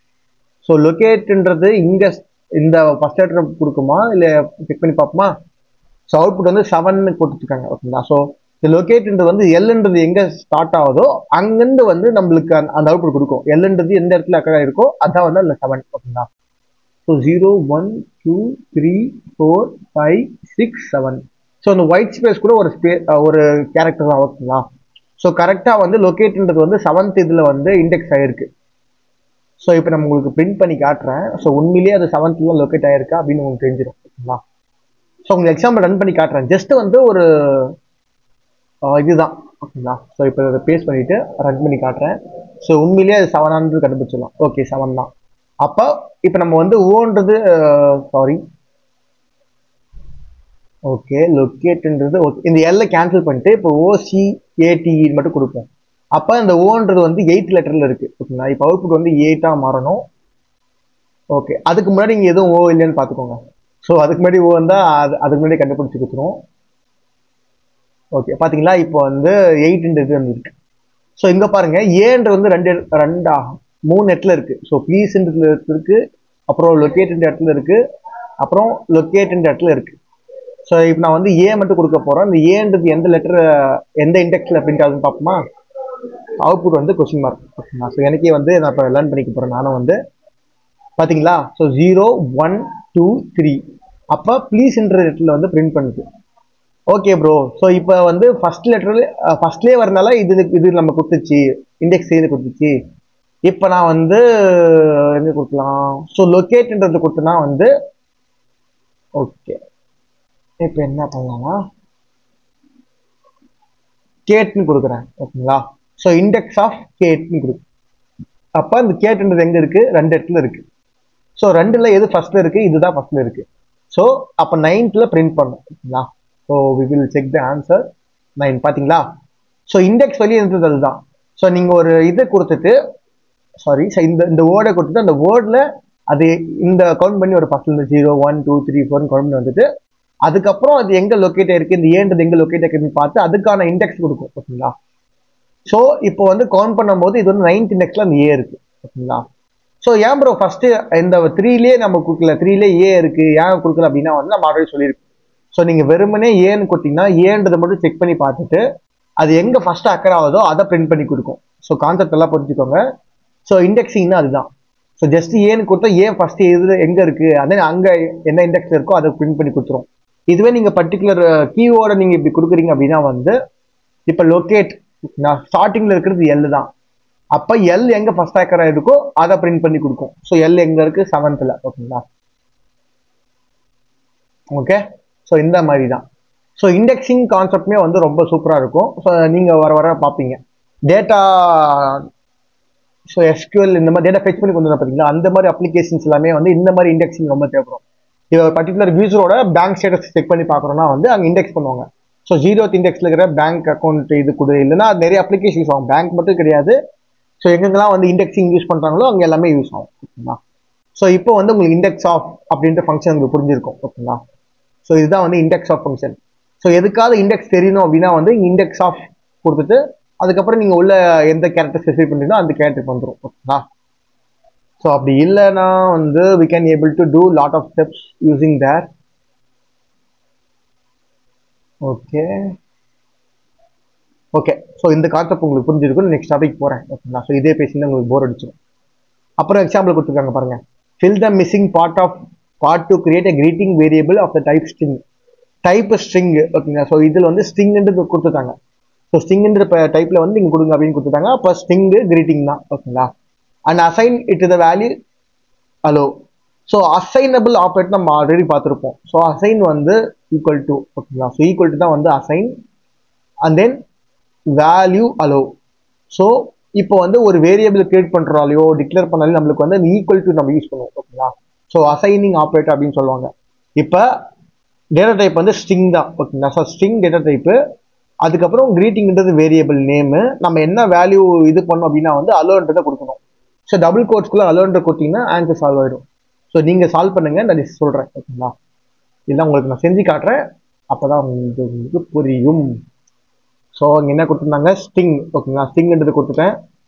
ஸோ லொகேட்ன்றது இங்கே இந்த ஃபர்ஸ்ட் லெட்டர் கொடுக்குமா இல்லை செக் பண்ணி பார்ப்போமா? ஸோ அவுட்புட் வந்து 7 கொடுத்துருக்காங்க. ஓகேங்களா? ஸோ இந்த லொகேட்ன்றது வந்து எல்ன்றது எங்கே ஸ்டார்ட் ஆகுதோ அங்கேருந்து வந்து நம்மளுக்கு அந்த அவுட்புட் கொடுக்கும். எல்ன்றது எந்த இடத்துல அக்கறை இருக்கோ அதான் வந்து அதில் 7. ஓகேங்களா? ஸோ 0 1 2 3 4 5 6 7. ஸோ அந்த ஒயிட் ஸ்பேஸ் கூட ஒரு கேரக்டர் தான். ஓகேங்களா? ஸோ கரெக்டாக வந்து லொகேட்ன்றது வந்து 7th இதில் வந்து இண்டெக்ஸ் ஆகிருக்கு. ஸோ இப்போ நம்ம உங்களுக்கு பிரிண்ட் பண்ணி காட்டுறேன். ஸோ உண்மையிலேயே அது 7th லொகேட் ஆகிருக்கா அப்படின்னு உங்களுக்கு தெரிஞ்சிடும். ஓகேங்களா? ஸோ உங்களுக்கு எக்ஸாம்பிள் ரன் பண்ணி காட்டுறேன். ஜஸ்ட் வந்து ஒரு இதுதான். ஓகேங்களா? ஸோ இப்போ அதை பேஸ்ட் பண்ணிட்டு ரன் பண்ணி காட்டுறேன். ஸோ உண்மையிலேயே அது 7 கண்டுபிடிச்சிடலாம். ஓகே 7 தான். அப்போ இப்போ நம்ம வந்து ஓன்றது ஓகே லொக்கேட்ன்றது ஓகே இந்த எல்லை கேன்சல் பண்ணிட்டு இப்போ OCATE மட்டும் கொடுப்போம். அப்போ இந்த ஓன்றது வந்து 8th லெட்டரில் இருக்குது. ஓகேங்களா? இப்போ அவுட்புட் வந்து 8ஆக மாறணும். ஓகே, அதுக்கு முன்னாடி இங்கே எதுவும் ஓ இல்லைன்னு பார்த்துக்கோங்க. ஸோ அதுக்கு முன்னாடி ஓ வந்தால் அதுக்கு முன்னாடி கண்டுபிடிச்சி கொடுத்துரும். ஓகே பார்த்தீங்களா? இப்போ வந்து 8ன்றது வந்துருக்கு. ஸோ இங்கே பாருங்க, ஏன்றது வந்து 3 இடத்துல இருக்குது. ஸோ ப்ளீஸ்ன்ற இருக்குது, அப்புறம் லொக்கேட்ன்ற இடத்துல இருக்குது, அப்புறம் லொக்கேட்ன்ற இடத்துல இருக்குது. ஸோ இப்போ நான் வந்து ஏ மட்டும் கொடுக்க போகிறேன். இந்த ஏன்றது எந்த லெட்டர் எந்த இண்டெக்ஸில் பிரிண்ட் ஆகுதுன்னு பார்ப்போமா? அவுட்புட் வந்து கொஸ்டின் மார்க். ஓகேங்களா? ஸோ எனக்கே வந்து நான் இப்போ லேர்ன் பண்ணிக்க போகிறேன். நானும் வந்து பார்த்தீங்களா? ஸோ 0 1 2 3 அப்போ ப்ளீஸ்ன்ற இடத்துல வந்து பிரிண்ட் பண்ணுது. ஓகே ப்ரோ, ஸோ இப்போ வந்து ஃபர்ஸ்ட்லேயே வரனால இது நம்ம கொடுத்துச்சு, இண்டெக்ஸ் இது கொடுத்துச்சு. இப்போ நான் வந்து என்ன கொடுக்கலாம்? ஸோ லொக்கேட்ன்றது கொடுத்தனா வந்து ஓகே இப்போ என்ன பண்ணலாம்னா கேட்னு கொடுக்குறேன். ஓகேங்களா? ஸோ இண்டெக்ஸ் ஆஃப் கேட்னு கொடுக்கு. அப்போ இந்த கேட்ன்றது எங்கே இருக்குது? 2 இடத்துல இருக்குது. ஸோ 2ல் எது ஃபர்ஸ்ட்ல இருக்குது? இதுதான் ஃபர்ஸ்ட்ல இருக்குது. ஸோ அப்போ 9th பிரிண்ட் பண்ணும். ஓகேங்களா? So we will check the answer 9. பார்த்தீங்களா? ஸோ இண்டெக்ஸ் வெளியே இருந்தது அதுதான். ஸோ நீங்கள் ஒரு இதை கொடுத்துட்டு இந்த வேர்டை கொடுத்துட்டு அந்த வேர்டில் அது இந்த கவுண்ட் பண்ணி ஒரு ஃபர்ஸ்ட்ல 0 1 2 3 4 கவுண்ட் பண்ணி வந்துட்டு அதுக்கப்புறம் அது எங்கே லொக்கேட் ஆயிருக்கு, இந்த ஏன்றது எங்கே லொக்கேட் ஆயிருக்குன்னு பார்த்து அதுக்கான இண்டெக்ஸ் கொடுக்கும். ஓகேங்களா? ஸோ இப்போ வந்து கவுண்ட் பண்ணும்போது இது வந்து 9th இண்டெக்ஸில் அந்த ஏ இருக்குது. ஓகேங்களா? ஸோ ஏன் ப்ரோ ஃபர்ஸ்ட்டு இந்த 3லேயே நம்ம கொடுக்கல, 3லேயே ஏ இருக்குது ஏன் கொடுக்கல அப்படின்னா வந்து நம்ம ஆல்ரெடி சொல்லியிருக்கோம். ஸோ நீங்கள் வெறுமனே ஏன்னு கொடுத்தீங்கன்னா ஏன்றதை மட்டும் செக் பண்ணி பார்த்துட்டு அது எங்கே ஃபர்ஸ்ட் அக்கர் ஆகுதோ அதை பிரிண்ட் பண்ணி கொடுக்கும். ஸோ கான்செப்ட் எல்லாம் புரிஞ்சுக்கோங்க. ஸோ இண்டெக்ஸிங்னா அதுதான். ஸோ ஜஸ்ட் ஏன்னு கொடுத்தா ஏன் ஃபர்ஸ்ட் எங்கே இருக்குது, அதே அங்கே என்ன இண்டெக்ஸ் இருக்கோ அதை பிரிண்ட் பண்ணி கொடுத்துரும். இதுவே நீங்கள் பர்டிகுலர் கீவோட நீங்கள் இப்படி கொடுக்குறீங்க அப்படின்னா வந்து இப்போ லொக்கேட் ஸ்டார்டிங்கில் இருக்கிறது எல் தான். அப்போ எல் எங்கே ஃபர்ஸ்ட் ஆக்கர் இருக்கோ அதை பிரிண்ட் பண்ணி கொடுக்கும். ஸோ எல் எங்கே இருக்கு 7th. ஓகேங்களா? ஓகே. ஸோ இந்த மாதிரி தான். ஸோ இண்டெக்ஸிங் கான்செப்ட்மே வந்து ரொம்ப சூப்பராக இருக்கும். ஸோ நீங்கள் வர வர பார்ப்பீங்க டேட்டா. ஸோ எஸ்கியூஎல் இந்த மாதிரி டேட்டா ஃபெச் பண்ணி கொண்டு வர பார்த்தீங்களா, அந்த மாதிரி அப்ளிகேஷன்ஸ் எல்லாமே வந்து இந்த மாதிரி இண்டெக்ஸிங் ரொம்ப தேவைப்படும். இது பர்டிகுலர் யூசரோட பேங்க் ஸ்டேட்டஸ் செக் பண்ணி பார்க்குறோன்னா வந்து அங்கே இண்டெக்ஸ் பண்ணுவாங்க. ஸோ 0th இண்டெக்ஸில் இருக்கிற பேங்க் அக்கௌண்ட் இது கூட இல்லைன்னா நிறைய அப்ளிகேஷன் யூஸ் ஆகும். பேங்க் மட்டும் கிடையாது. ஸோ எங்கெங்கெல்லாம் வந்து இண்டெக்ஸிங் யூஸ் பண்ணுறாங்களோ அங்கே எல்லாமே யூஸ் ஆகும். ஓகேங்களா? ஸோ இப்போ வந்து உங்களுக்கு இண்டெக்ஸ் ஆஃப் அப்படின்ற ஃபங்க்ஷன் உங்களுக்கு புரிஞ்சிருக்கும். ஓகேங்களா? ஸோ இதுதான் வந்து இண்டெக்ஸ் ஆஃப் ஃபங்க்ஷன். ஸோ எதுக்காவது இண்டெக்ஸ் தெரியணும் அப்படின்னா வந்து இண்டெக்ஸ் ஆஃப் கொடுத்துட்டு அதுக்கப்புறம் நீங்கள் உள்ள எந்த கேரக்டர் ஸ்பெசிஃபை பண்ணுறீங்களோ அந்த கேரக்டருக்கு வந்துடும். ஓகேங்களா? ஸோ அப்படி இல்லைன்னா வந்து we can able to do lot of steps using that. Okay. So இந்த கான்செப்ட் உங்களுக்கு புரிஞ்சிருக்கும். நெக்ஸ்ட் டாபிக் போகிறேன். ஓகேங்களா? ஸோ இதே பேசினா உங்களுக்கு போர் அடிச்சிடும். அப்புறம் எக்ஸாம்பிள் கொடுத்துருக்காங்க பாருங்க. fill the missing part to create a greeting variable of the type string. Type string. ஓகேங்களா? ஸோ இதில் வந்து ஸ்ட்ரிங்ன்றது கொடுத்துட்டாங்க. ஸோ ஸ்ட்ரிங்ன்ற டைப்ல வந்து நீங்கள் கொடுங்க அப்படின்னு கொடுத்துட்டாங்க. அப்போ ஸ்ட்ரிங் கிரீட்டிங் தான். ஓகேங்களா? And assign it the value hello. So assignable operate நம்ம ஆல்ரெடி பார்த்துருப்போம். ஸோ அசைன் வந்து ஈக்குவல் டு. ஓகேங்களா? ஸோ ஈக்குவல் டு தான் வந்து assign and then value hello. So இப்போ வந்து ஒரு வேரியபிள் கிரியேட் பண்ணுறாலையோ டிக்ளேர் பண்ணாலும் நம்மளுக்கு வந்து ஈக்குவல் டு நம்ம யூஸ் பண்ணுவோம். ஓகேங்களா? ஸோ அசைனிங் ஆப்ரேட் அப்படின்னு சொல்லுவாங்க. இப்போ டேட்டா டைப் வந்து ஸ்ட்ரிங் தான். ஓகேங்களா? So string data type. அதுக்கப்புறம் கிரீட்டிங்ன்றது வேரியபிள் நேமு. நம்ம என்ன வேல்யூ இது பண்ணோம் அப்படின்னா வந்து அலோன்றதை கொடுக்கணும். ஸோ டபுள் கோட்ஸ்குள்ளே அலோன்ற கொடுத்தீங்கன்னா ஆன்சர் சால்வ் ஆகிடும். ஸோ நீங்கள் சால்வ் பண்ணுங்க, நான் சொல்கிறேன். ஓகேங்களா? இதெல்லாம் உங்களுக்கு நான் செஞ்சு காட்டுறேன். அப்போ தான் உங்களுக்கு புரியும். ஸோ இங்கே என்ன கொடுத்துருந்தாங்க ஸ்ட்ரிங். ஓகேங்களா? ஸ்ட்ரிங்ன்றது கொடுத்துட்டேன்.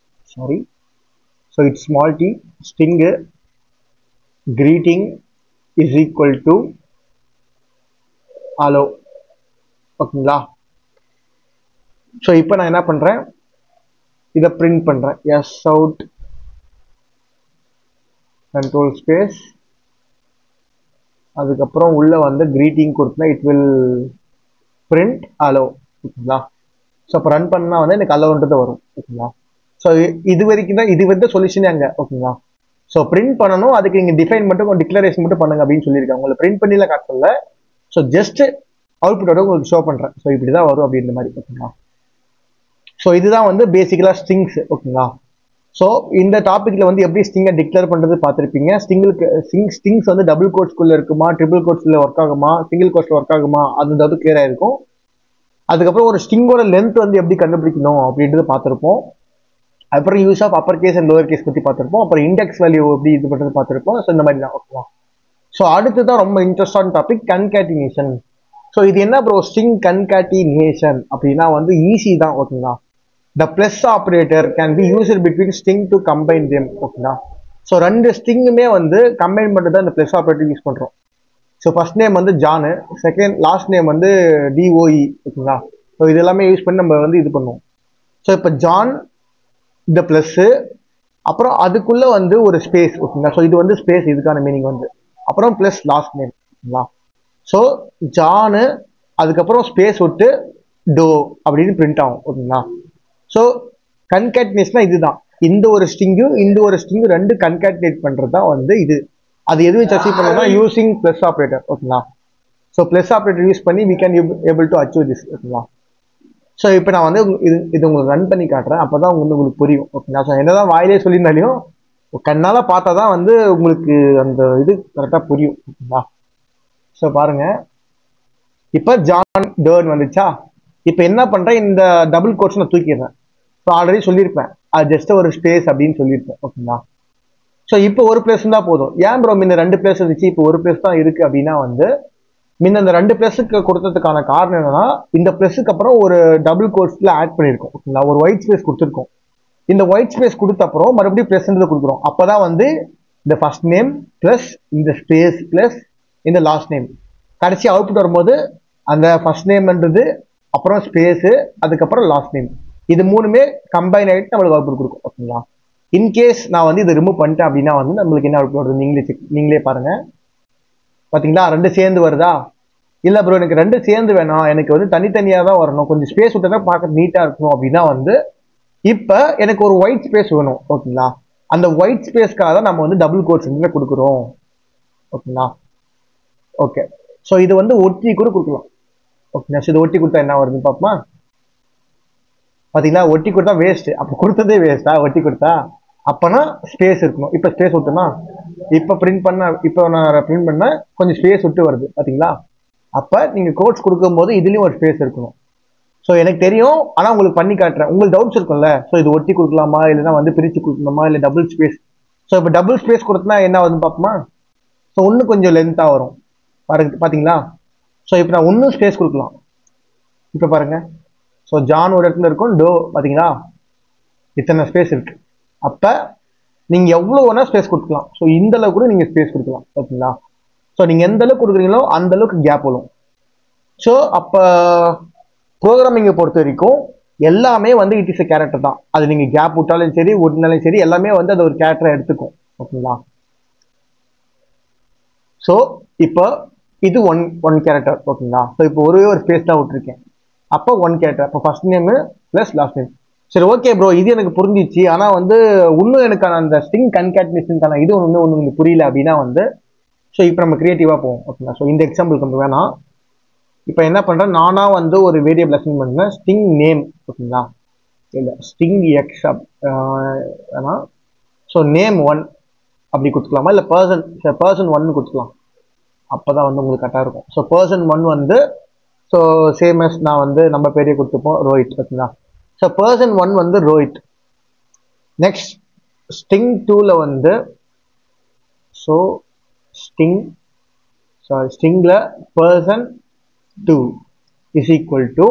Sorry. So it's small d string greeting is equal to hello. ஓகேங்களா? ஸோ இப்போ நான் என்ன பண்ணுறேன், இதை பிரிண்ட் பண்ணுறேன். S out control space. அதுக்கப்புறம் உள்ள வந்து கிரீட்டிங் கொடுத்தா இட் வில் பிரிண்ட் அலோ. ஓகேங்களா? ஸோ அப்போ ரன் பண்ணால் வந்து எனக்கு அலோன்றது வரும். ஓகேங்களா? ஸோ இது வரைக்கும் தான் இது வந்து சொல்யூஷனே அங்கே. ஓகேங்களா? ஸோ பிரிண்ட் பண்ணணும், அதுக்கு நீங்கள் டிஃபைன் மட்டும் டிக்ளரேஷன் மட்டும் பண்ணுங்க அப்படின்னு சொல்லியிருக்காங்க. உங்களை பிரிண்ட் பண்ணிலாம் காட்டல. ஸோ ஜஸ்ட் அவுட்புட்டோட உங்களுக்கு ஷோ பண்ணுறேன். ஸோ இப்படி தான் வரும் அப்படின்ற மாதிரி. ஓகேங்களா? ஸோ இதுதான் வந்து பேசிக்கலாக ஸ்ட்ரிங்ஸ். ஓகேங்களா? ஸோ இந்த டாப்பிக்கில் வந்து எப்படி ஸ்ட்ரிங்கை டிக்ளேர் பண்ணுறது பார்த்துருப்பீங்க. ஸ்ட்ரிங்ஸ் வந்து டபுள் கோட்ஸ்குள்ளே இருக்குமா, ட்ரிபிள் கோட்ஸ்குள்ளே ஒர்க் ஆகுமா, சிங்கிள் கோட்ஸில் ஒர்க் ஆகுமா, அது கிளியராக இருக்கும். அதுக்கப்புறம் ஒரு ஸ்ட்ரிங்கோட லென்த் வந்து எப்படி கண்டுபிடிக்கணும் அப்படின்றது பார்த்துருப்போம். அப்புறம் use of upper case and lower case பற்றி பார்த்துருப்போம். அப்புறம் இண்டெக்ஸ் வேல்யூ எப்படி இது பண்ணுறது பார்த்துருப்போம். ஸோ இந்த மாதிரி தான். ஓகேவா? ஸோ அடுத்து தான் ரொம்ப இன்ட்ரெஸ்டான டாபிக் கன்கேட்டினேஷன். ஸோ இது என்ன ப்ரோ ஸ்ட்ரிங் கன்கேட்டினேஷன் அப்படின்னா வந்து ஈஸி தான். ஓகேங்களா? the plus operator can be used between string to combine them. ஓகேங்களா? ஸோ ரெண்டு ஸ்ட்ரிங்குமே வந்து கம்பைன் பண்ணுறது தான் இந்த ப்ளஸ் ஆப்ரேட்டர் யூஸ் பண்ணுறோம். ஸோ ஃபர்ஸ்ட் நேம் வந்து ஜானு, செகண்ட் லாஸ்ட் நேம் வந்து டிஓஇ. ஓகேங்களா? ஸோ இது எல்லாமே யூஸ் பண்ணி நம்ம வந்து இது பண்ணுவோம். ஸோ இப்போ ஜான் இந்த ப்ளஸ்ஸு, அப்புறம் அதுக்குள்ளே வந்து ஒரு ஸ்பேஸ். ஓகேங்களா? ஸோ இது வந்து ஸ்பேஸ், இதுக்கான மீனிங் வந்து அப்புறம் ப்ளஸ் லாஸ்ட் நேம். ஓகேங்களா? ஸோ ஜானு அதுக்கப்புறம் ஸ்பேஸ் விட்டு டோ அப்படின்னு பிரிண்ட் ஆகும். ஓகேங்களா? ஸோ கன்கேட்டினேஷனா இதுதான். இந்த ஒரு ஸ்ட்ரிங்கும் இந்த ஒரு ஸ்ட்ரிங்கும் ரெண்டு கன்கேட்டினேட் பண்ணுறது தான் வந்து இது. அது எது வச்சு அச்சீவ் பண்ணணும்னா யூசிங் ப்ளஸ் ஆப்ரேட்டர். ஓகேங்களா? ஸோ ப்ளஸ் ஆப்ரேட்டர் யூஸ் பண்ணி we can able to achieve this. ஓகேங்களா? ஸோ இப்போ நான் வந்து இது உங்களுக்கு ரன் பண்ணி காட்டுறேன். அப்போ தான் உங்களுக்கு புரியும். ஓகேங்களா? ஸோ என்னதான் வாயிலே சொல்லியிருந்தாலையும் கண்ணால் பார்த்தா தான் வந்து உங்களுக்கு அந்த இது கரெக்டாக புரியும். ஓகேங்களா? ஸோ பாருங்க, இப்போ ஜான் டர்ன் வந்துச்சா. இப்போ என்ன பண்ணுறேன், இந்த டபுள் கோட்ஸ் நான் தூக்கிடுறேன். ஸோ ஆல்ரெடி சொல்லியிருப்பேன், அது ஜஸ்ட் ஒரு ஸ்பேஸ் அப்படின்னு சொல்லியிருப்பேன். ஓகேங்களா? ஸோ இப்போ ஒரு பிளேஸ் தான் போதும். ஏன் ப்ரோ முன்ன ரெண்டு பிளேஸ் இருந்துச்சு இப்போ ஒரு பிளேஸ் தான் இருக்குது அப்படின்னா வந்து முன்ன அந்த ரெண்டு பிளஸுக்கு கொடுத்ததுக்கான காரணம் என்னன்னா இந்த பிளஸுக்கு அப்புறம் ஒரு டபுள் கோட்ஸில் ஆட் பண்ணியிருக்கோம். ஓகேங்களா? ஒரு ஒயிட் ஸ்பேஸ் கொடுத்துருக்கோம். இந்த ஒயிட் ஸ்பேஸ் கொடுத்த அப்புறம் மறுபடியும் பிளஸ்ன்றது கொடுக்குறோம். அப்போ தான் வந்து இந்த ஃபர்ஸ்ட் நேம் ப்ளஸ் இந்த ஸ்பேஸ் ப்ளஸ் இந்த லாஸ்ட் நேம் கடைசி அவுட்புட் வரும்போது அந்த ஃபர்ஸ்ட் நேம்ன்றது அப்புறம் ஸ்பேஸு அதுக்கப்புறம் லாஸ்ட் நேம் இது மூணுமே கம்பைன் ஆகிட்டு நம்மளுக்கு அவுட்புட் கொடுக்கும். ஓகேங்களா? இன்கேஸ் நான் வந்து இதை ரிமூவ் பண்ணிட்டேன் அப்படின்னா வந்து நம்மளுக்கு என்ன அவுட்புட் வருது நீங்களே பாருங்க. பார்த்தீங்களா? ரெண்டு சேர்ந்து வருதா? இல்லை ப்ரோ எனக்கு ரெண்டு சேர்ந்து வேணாம், எனக்கு வந்து தனித்தனியாக தான் வரணும், கொஞ்சம் ஸ்பேஸ் விட்டு தான் பார்க்க நீட்டாக இருக்கணும் அப்படின்னா வந்து இப்போ எனக்கு ஒரு ஒயிட் ஸ்பேஸ் வேணும் ஓகேங்களா. அந்த ஒயிட் ஸ்பேஸ்க்காக தான் நம்ம வந்து டபுள் கோட்ஸ் வந்து கொடுக்குறோம் ஓகேங்களா. ஓகே, ஸோ இது வந்து ஒட்டி கூட கொடுக்கலாம் ஓகேங்களா. ஸோ இது ஒட்டி கொடுத்தா என்ன வருதுன்னு பார்ப்போமா. பார்த்தீங்களா, ஒட்டி கொடுத்தா வேஸ்ட். அப்போ கொடுத்ததே வேஸ்டா ஒட்டி கொடுத்தா. அப்போனா ஸ்பேஸ் இருக்கணும். இப்போ ஸ்பேஸ் விட்டுனா இப்போ பிரிண்ட் பண்ண, இப்போ நான் பிரிண்ட் பண்ண கொஞ்சம் ஸ்பேஸ் விட்டு வருது பார்த்தீங்களா. அப்போ நீங்கள் கோட்ஸ் கொடுக்கும்போது இதுலேயும் ஒரு ஸ்பேஸ் இருக்கணும். ஸோ எனக்கு தெரியும், ஆனால் உங்களுக்கு பண்ணி காட்டுறேன். உங்களுக்கு டவுட்ஸ் இருக்கும்ல. ஸோ இது ஒட்டி கொடுக்கலாமா, இல்லைன்னா வந்து பிரித்து கொடுக்கணுமா, இல்லை டபுள் ஸ்பேஸ். ஸோ இப்போ டபுள் ஸ்பேஸ் கொடுத்தனா என்ன வருதுன்னு பார்ப்போமா. ஸோ இன்னும் கொஞ்சம் லென்த்தாக வரும் பாருங்க, பார்த்தீங்களா. ஸோ இப்போ நான் இன்னும் ஸ்பேஸ் கொடுக்கலாம். இப்போ பாருங்க, ஸோ ஜான் ஒரு இடத்துல இருக்கும், டோ பார்த்தீங்களா இத்தனை ஸ்பேஸ் இருக்கு. அப்போ நீங்கள் எவ்வளோ வேணால் ஸ்பேஸ் கொடுக்கலாம். ஸோ இந்த அளவுக்கு கூட நீங்கள் ஸ்பேஸ் கொடுக்கலாம் ஓகேங்களா. ஸோ நீங்கள் எந்த அளவுக்கு கொடுக்குறீங்களோ அந்த அளவுக்கு கேப் வரும். ஸோ அப்போ ப்ரோக்ராமிங்கை பொறுத்த வரைக்கும் எல்லாமே வந்து இட் இஸ் எ கேரக்டர் தான். அது நீங்கள் கேப் விட்டாலும் சரி விட்டாலும் சரி, எல்லாமே வந்து அது ஒரு கேரக்டரை எடுத்துக்கும் ஓகேங்களா. ஸோ இப்போ இது ஒன் கேரக்டர் ஓகேங்களா. ஸோ இப்போ ஒரே ஒரு ஸ்பேஸ் தான் விட்டுருக்கேன். அப்போ ஒன் கேரக்டர். அப்போ first name plus last name. சரி ஓகே ப்ரோ, இது எனக்கு புரிஞ்சிச்சு. ஆனால் வந்து இன்னும் எனக்கான அந்த ஸ்ட்ரிங் கன்கேட்னேஷனுக்கான இது ஒன்று உங்களுக்கு புரியல அப்படின்னா வந்து, ஸோ இப்போ நம்ம கிரியேட்டிவாக போவோம் ஓகேங்களா. ஸோ இந்த எக்ஸாம்பிளுக்கு நம்ம வேணாம். இப்போ என்ன பண்ணுறேன், நானா வந்து ஒரு வேரியபிள் அசைன் பண்ணுறேன், ஸ்ட்ரிங் நேம் ஓகேங்களா, இல்லை ஸ்ட்ரிங் எக்ஸ் வேணா. ஸோ நேம் 1 அப்படி கொடுத்துக்கலாமா, இல்லை பர்சன் 1 கொடுத்துக்கலாம். அப்போ தான் வந்து உங்களுக்கு கரெக்டாக இருக்கும். ஸோ பர்சன் 1 வந்து ஸோ சேம் எஸ் நான் வந்து நம்ம பேரே கொடுத்துப்போம், ரோஹித் ஓகேங்களா. ஸோ பர்சன் 1 வந்து ரோஹித். நெக்ஸ்ட் ஸ்ட்ரிங் 2ல வந்து ஸோ ஸ்ட்ரிங்கில் person 2 is equal to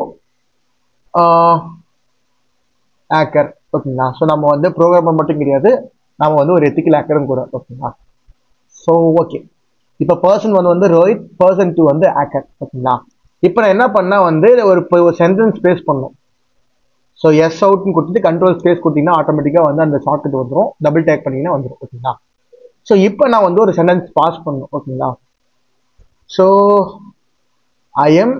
hacker ஓகேங்களா. ஸோ நம்ம வந்து ப்ரோக்ராமர் மட்டும் கிடையாது, நம்ம வந்து ஒரு எத்திக்கல் ஹேக்கரும் கூட ஓகேங்களா. ஸோ ஓகே, இப்போ பர்சன் 1 வந்து ரோஹித், பர்சன் 2 வந்து ஹேக்கர் ஓகேங்களா. இப்போ நான் என்ன பண்ணால் வந்து ஒரு சென்டென்ஸ் ஸ்பேஸ் பண்ணணும். ஸோ எஸ் அவுட்னு கொடுத்துட்டு கண்ட்ரோல் ஸ்பேஸ் கொடுத்தீங்கன்னா ஆட்டோமேட்டிக்காக வந்து அந்த ஷார்ட்கட் வந்துடும். டபுள் டேக் பண்ணிங்கன்னா வந்துடும் ஓகேங்களா. ஸோ இப்போ நான் வந்து ஒரு சென்டென்ஸ் பாஸ் பண்ணணும் ஓகேங்களா. ஸோ ஐஎம்,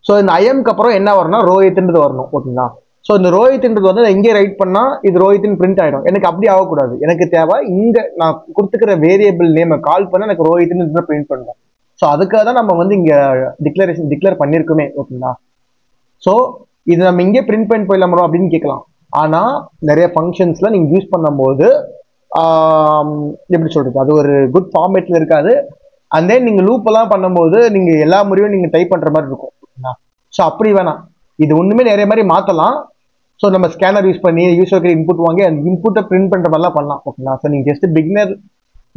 ஸோ இந்த ஐஎம்க்கு அப்புறம் என்ன வரணும்னா ரோஹித்ன்றது வரணும் ஓகேங்களா. ஸோ இந்த ரோஹித்ன்றது வந்து இங்கே ரைட் பண்ணால் இது ரோஹித்னு பிரிண்ட் ஆகிடும். எனக்கு அப்படி ஆகக்கூடாது. எனக்கு தேவை இங்கே நான் கொடுத்துக்கிற வேரியபிள் நேமை கால் பண்ண எனக்கு ரோஹித்னு பிரிண்ட் பண்ணணும். ஸோ அதுக்காக தான் நம்ம வந்து இங்கே டிக்ளேர் பண்ணியிருக்கோமே ஓகேங்களா. ஸோ இது நம்ம இங்கே பிரிண்ட் பண்ணி போயிடலாமோ அப்படின்னு கேட்கலாம். ஆனால் நிறைய ஃபங்க்ஷன்ஸில் நீங்கள் யூஸ் பண்ணும்போது எப்படி சொல்கிறது, அது ஒரு குட் ஃபார்மேட்டில் இருக்காது. அண்ட் தென் நீங்கள் லூப்பெல்லாம் பண்ணும்போது நீங்கள் எல்லா முறையும் நீங்கள் டைப் பண்ணுற மாதிரி இருக்கும் ஓகேங்களா. ஸோ அப்படி வேணாம், இது ஒன்றுமே நிறைய மாதிரி மாற்றலாம். ஸோ நம்ம ஸ்கேனர் யூஸ் பண்ணி யூஸருக்கு இன்புட் வாங்கி அந்த இன்புட்டை பிரிண்ட் பண்ணுற மாதிரிலாம் பண்ணலாம் ஓகேங்களா. ஸோ நீங்கள் ஜஸ்ட் பிகினர்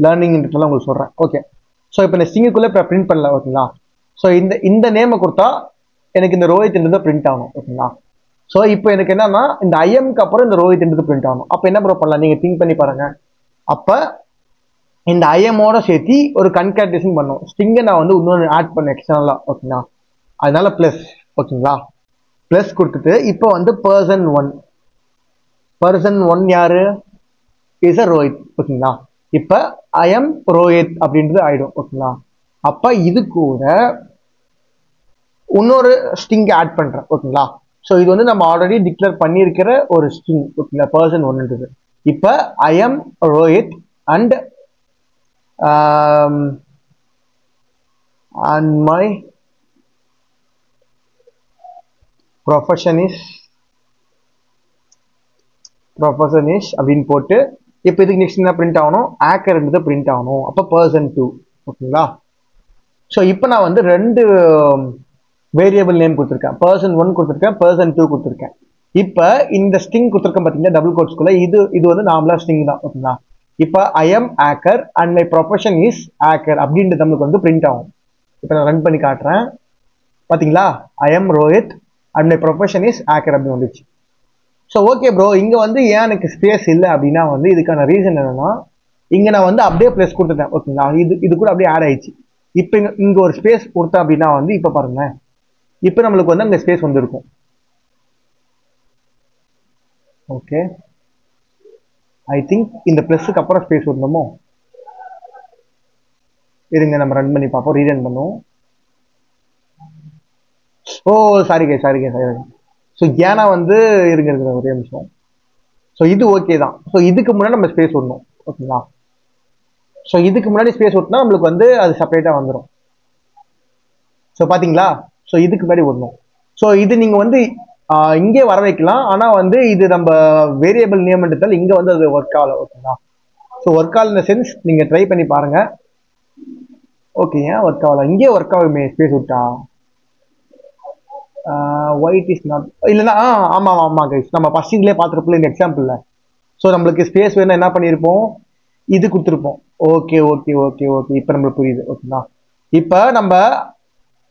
லேர்னிங்ன்றதுலாம் உங்களுக்கு சொல்கிறேன் ஓகே. ஸோ இப்போ இந்த ஸ்ட்ரிங்குக்குள்ளே இப்போ பிரிண்ட் பண்ணலாம் ஓகேங்களா. ஸோ இந்த நேமை கொடுத்தா எனக்கு இந்த ரோஹித்ன்றது பிரிண்ட் ஆகணும் ஓகேங்களா. ஸோ இப்போ எனக்கு என்னன்னா இந்த ஐஎம்க்கு அப்புறம் இந்த ரோஹித்ன்றது பிரிண்ட் ஆகணும். அப்போ என்ன ப்ரோ பண்ணலாம், நீங்கள் திங்க் பண்ணி பாருங்க. அப்போ இந்த ஐஎம்மோட சேர்த்து ஒரு கன்கேட்டேஷன் பண்ணும். ஸ்ட்ரிங்கை நான் வந்து இன்னொன்று ஆட் பண்ணேன் எக்ஸ்டர்னலாக ஓகேங்களா. அதனால ப்ளஸ் ஓகேங்களா, ப்ளஸ் கொடுத்துட்டு இப்போ வந்து பர்சன் 1 யாரு, இஸ் அ ரோஹித் ஓகேங்களா. இப்போ ஐஎம் ரோஹித் அப்படின்றது ஆயிடும் ஓகேங்களா. அப்போ இது கூட இன்னொரு ஸ்ட்ரிங் ஆட் பண்றேன் ஓகேங்களா. ஸோ இது வந்து நம்ம ஆல்ரெடி டிக்ளேர் பண்ணியிருக்கிற ஒரு ஸ்ட்ரிங் ஓகேங்களா, பர்சன் 1ன்றது. இப்போ I'm Rohit and my profession is அப்படின்னு போட்டு இப்போ இதுக்கு நெக்ஸ்ட் என்ன பிரிண்ட் ஆகணும், ஹேக்கர்ன்றது பிரிண்ட் ஆகணும். அப்போ பர்சன் 2 ஓகேங்களா. ஸோ இப்போ நான் வந்து ரெண்டு வேரியபிள் நேம் கொடுத்துருக்கேன், பர்சன் 1 கொடுத்துருக்கேன், பர்சன் 2 கொடுத்துருக்கேன். இப்போ இந்த ஸ்ட்ரிங் கொடுத்துருக்கேன் பார்த்தீங்கன்னா டபுள் கோட்ஸ்குள்ள, இது வந்து நார்மலாக ஸ்ட்ரிங் தான் ஓகேங்களா. இப்போ I'm hacker and my profession is hacker அப்படின்றது நம்மளுக்கு வந்து பிரிண்ட் ஆகும். இப்போ நான் ரன் பண்ணி காட்டுறேன் பார்த்தீங்களா, I'm Rohit and my profession is hacker அப்படின்னு வந்துச்சு. ஸோ ஓகே ப்ரோ, இங்கே வந்து ஏன் எனக்கு ஸ்பேஸ் இல்லை அப்படின்னா வந்து இதுக்கான ரீசன் என்னன்னா, இங்கே நான் வந்து அப்படியே ப்ளஸ் கொடுத்துட்டேன் ஓகேங்களா. இது கூட அப்படியே ஆட் ஆயிடுச்சு. இப்போ இங்கே ஒரு ஸ்பேஸ் கொடுத்தேன் அப்படின்னா வந்து இப்போ பாருங்க, இப்போ நம்மளுக்கு வந்து அங்கே ஸ்பேஸ் வந்துருக்கும் ஓகே. ஐ திங்க் இந்த ப்ளஸ்ஸுக்கு அப்புறம் ஸ்பேஸ் வரணுமோ, இருங்க நம்ம ரன் பண்ணி பார்ப்போம், ரீரன் பண்ணுவோம். ஓ சாரிங்க. ஸோ ஏன்னா வந்து இருங்க ஒரே நிமிஷம். ஸோ இது ஓகே தான். ஸோ இதுக்கு முன்னாடி நம்ம ஸ்பேஸ் விடணும். ஓகேங்களா? ஸோ இதுக்கு முன்னாடி ஸ்பேஸ் விட்டுனா நம்மளுக்கு வந்து அது செப்பரேட்டாக வந்துடும். ஸோ பார்த்தீங்களா? ஸோ இதுக்கு முன்னாடி விடணும். ஸோ இது நீங்கள் வந்து இங்கே வர வைக்கலாம். ஆனால் வந்து இது நம்ம வேரியபிள் நேம்ன்றதால இங்கே வந்து அது ஒர்க் ஆகல. ஓகேங்களா? ஸோ ஒர்க் ஆகல சென்ஸ் நீங்கள் ட்ரை பண்ணி பாருங்க. ஓகே, ஏன் ஒர்க் ஆகல? இங்கே ஒர்க் ஆகுமே ஸ்பேஸ் விட்டா. ஒயிட் இஸ் நாட் இல்லைன்னா ஆமாம் கைஸ், நம்ம ஃபர்ஸ்ட்லேயே பார்த்துருப்போம் இந்த எக்ஸாம்பிளில். ஸோ நம்மளுக்கு ஸ்பேஸ் வேணும், என்ன பண்ணியிருப்போம், இது கொடுத்துருப்போம். ஓகே ஓகே ஓகே ஓகே இப்போ நம்மளுக்கு புரியுது. ஓகேங்களா? இப்போ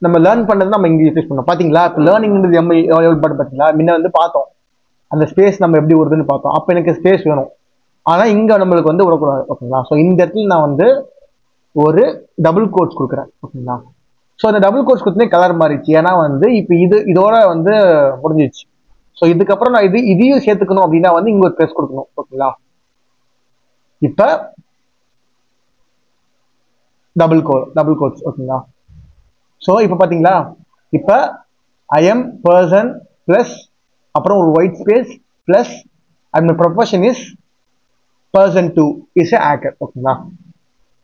நம்ம லேர்ன் பண்ணது நம்ம இங்கே யூஸ் பண்ணோம். பார்த்தீங்களா? இப்போ லேர்னிங்கிறது எவ்வளோ பார்த்தீங்களா? முன்ன வந்து பார்த்தோம் அந்த ஸ்பேஸ் நம்ம எப்படி வருதுன்னு பார்த்தோம். அப்போ எனக்கு ஸ்பேஸ் வேணும், ஆனால் இங்கே நம்மளுக்கு வந்து விடக்கூடாது. ஓகேங்களா? ஸோ இந்த இடத்துல நான் வந்து ஒரு டபுள் கோட்ஸ் கொடுக்குறேன். ஓகேங்களா? ஸோ அந்த டபுள் கோட்ஸ் கொடுத்தனே கலர் மாறிடுச்சு. ஏன்னா வந்து இப்போ இதோட வந்து முடிஞ்சிச்சு. ஸோ இதுக்கப்புறம் நான் இதையும் சேர்த்துக்கணும் அப்படின்னா வந்து இங்கே ஒரு ப்ரெஸ் கொடுக்கணும். ஓகேங்களா? இப்போ டபுள் கோட்ஸ். ஓகேங்களா? ஸோ இப்போ பார்த்தீங்களா? இப்போ ஐ எம் பர்சன் ப்ளஸ் அப்புறம் ஒரு white space plus and profession is person 2 is a hacker. ஓகேங்களா?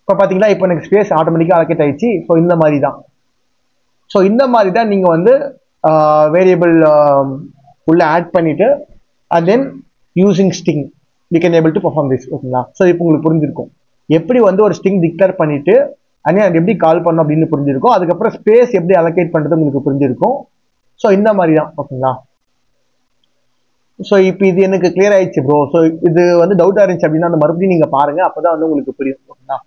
இப்போ பார்த்தீங்களா? இப்போ எனக்கு ஸ்பேஸ் ஆட்டோமேட்டிக்காக அலோகேட் ஆயிடுச்சு. ஸோ இந்த மாதிரி தான் நீங்கள் வந்து வேரியபிள் உள்ள ஆட் பண்ணிட்டு and then using string we can able to perform this. ஓகேங்களா? ஸோ இப்போ உங்களுக்கு புரிஞ்சிருக்கும் எப்படி வந்து ஒரு ஸ்டிங் டிக்ளேர் பண்ணிட்டு அது எப்படி கால் பண்ணும் அப்படின்னு புரிஞ்சிருக்கும். அதுக்கப்புறம் ஸ்பேஸ் எப்படி அலோகேட் பண்ணுறது உங்களுக்கு புரிஞ்சிருக்கும். ஸோ இந்த மாதிரி தான். ஓகேங்களா? ஸோ இப்போ இது எனக்கு கிளியர் ஆயிடுச்சு ப்ரோ. ஸோ இது வந்து டவுட்டாக இருந்துச்சு அப்படின்னா அந்த மறுபடியும் நீங்கள் பாருங்க, அப்போதான் வந்து உங்களுக்கு புரியும். ஓகேங்களா?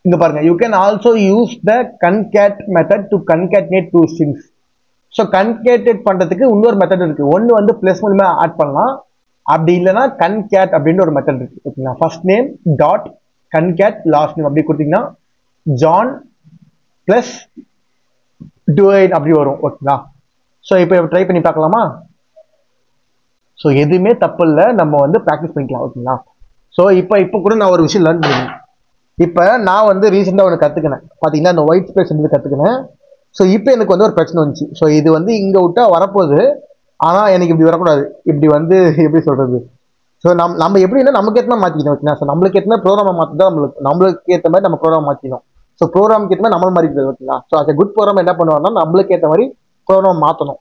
இங்க பாருங்க, you can also use the concat method to concatenate two strings. So concatenate பண்றதுக்கு இன்னொரு மெத்தட் இருக்கு. ஒன்று வந்து பிளஸ் மூலமா ஆட் பண்ணலாம், அப்படி இல்லைன்னா கன்கேட் அப்படின்னு ஒரு மெத்தட் இருக்கு. ஓகேங்களா? First name dot concat last name அப்படி கொடுத்தீங்கன்னா ஜான் பிளஸ் டுவைன் அப்படி வரும். ஓகேங்களா? ஸோ இப்போ ட்ரை பண்ணி பார்க்கலாமா? ஸோ எதுவுமே தப்பு இல்லை, நம்ம வந்து ப்ராக்டிஸ் பண்ணிக்கலாம். ஓகேங்களா? ஸோ இப்போ கூட நான் ஒரு விஷயம் லேர்ன் பண்ணுவேன். இப்போ நான் வந்து ரீசெண்டாக ஒன்று கற்றுக்கினேன். பார்த்தீங்கன்னா இந்த ஒயிட் ஸ்பேஸ் வந்து கற்றுக்கினேன். ஸோ இப்போ எனக்கு வந்து ஒரு பிரச்சனை வந்துச்சு. ஸோ இது வந்து இங்கே விட்டா வரப்போகுது, ஆனால் எனக்கு இப்படி வரக்கூடாது. இப்படி வந்து எப்படி சொல்கிறது? ஸோ நம்ம எப்படின்னா நமக்கு ஏற்ற மாதிரி மாற்றிக்கணும். ஓகேங்களா? ஸோ நம்மளுக்கு ஏற்ற மாதிரி ப்ரோக்ராமை மாற்றிதான் நம்மளுக்கு ஏற்ற மாதிரி நம்ம ப்ரோக்ராம் மாற்றிக்கணும். ஸோ ப்ரோக்ராமுக்கு ஏற்ற மாதிரி நம்மள மாதிரி இருக்குது. ஓகேங்களா? ஸோ அது குட் ப்ரோக்ராம் என்ன பண்ணுவாங்கன்னா நம்மளுக்கு ஏற்ற மாதிரி ப்ரோக்ராம் மாற்றணும்.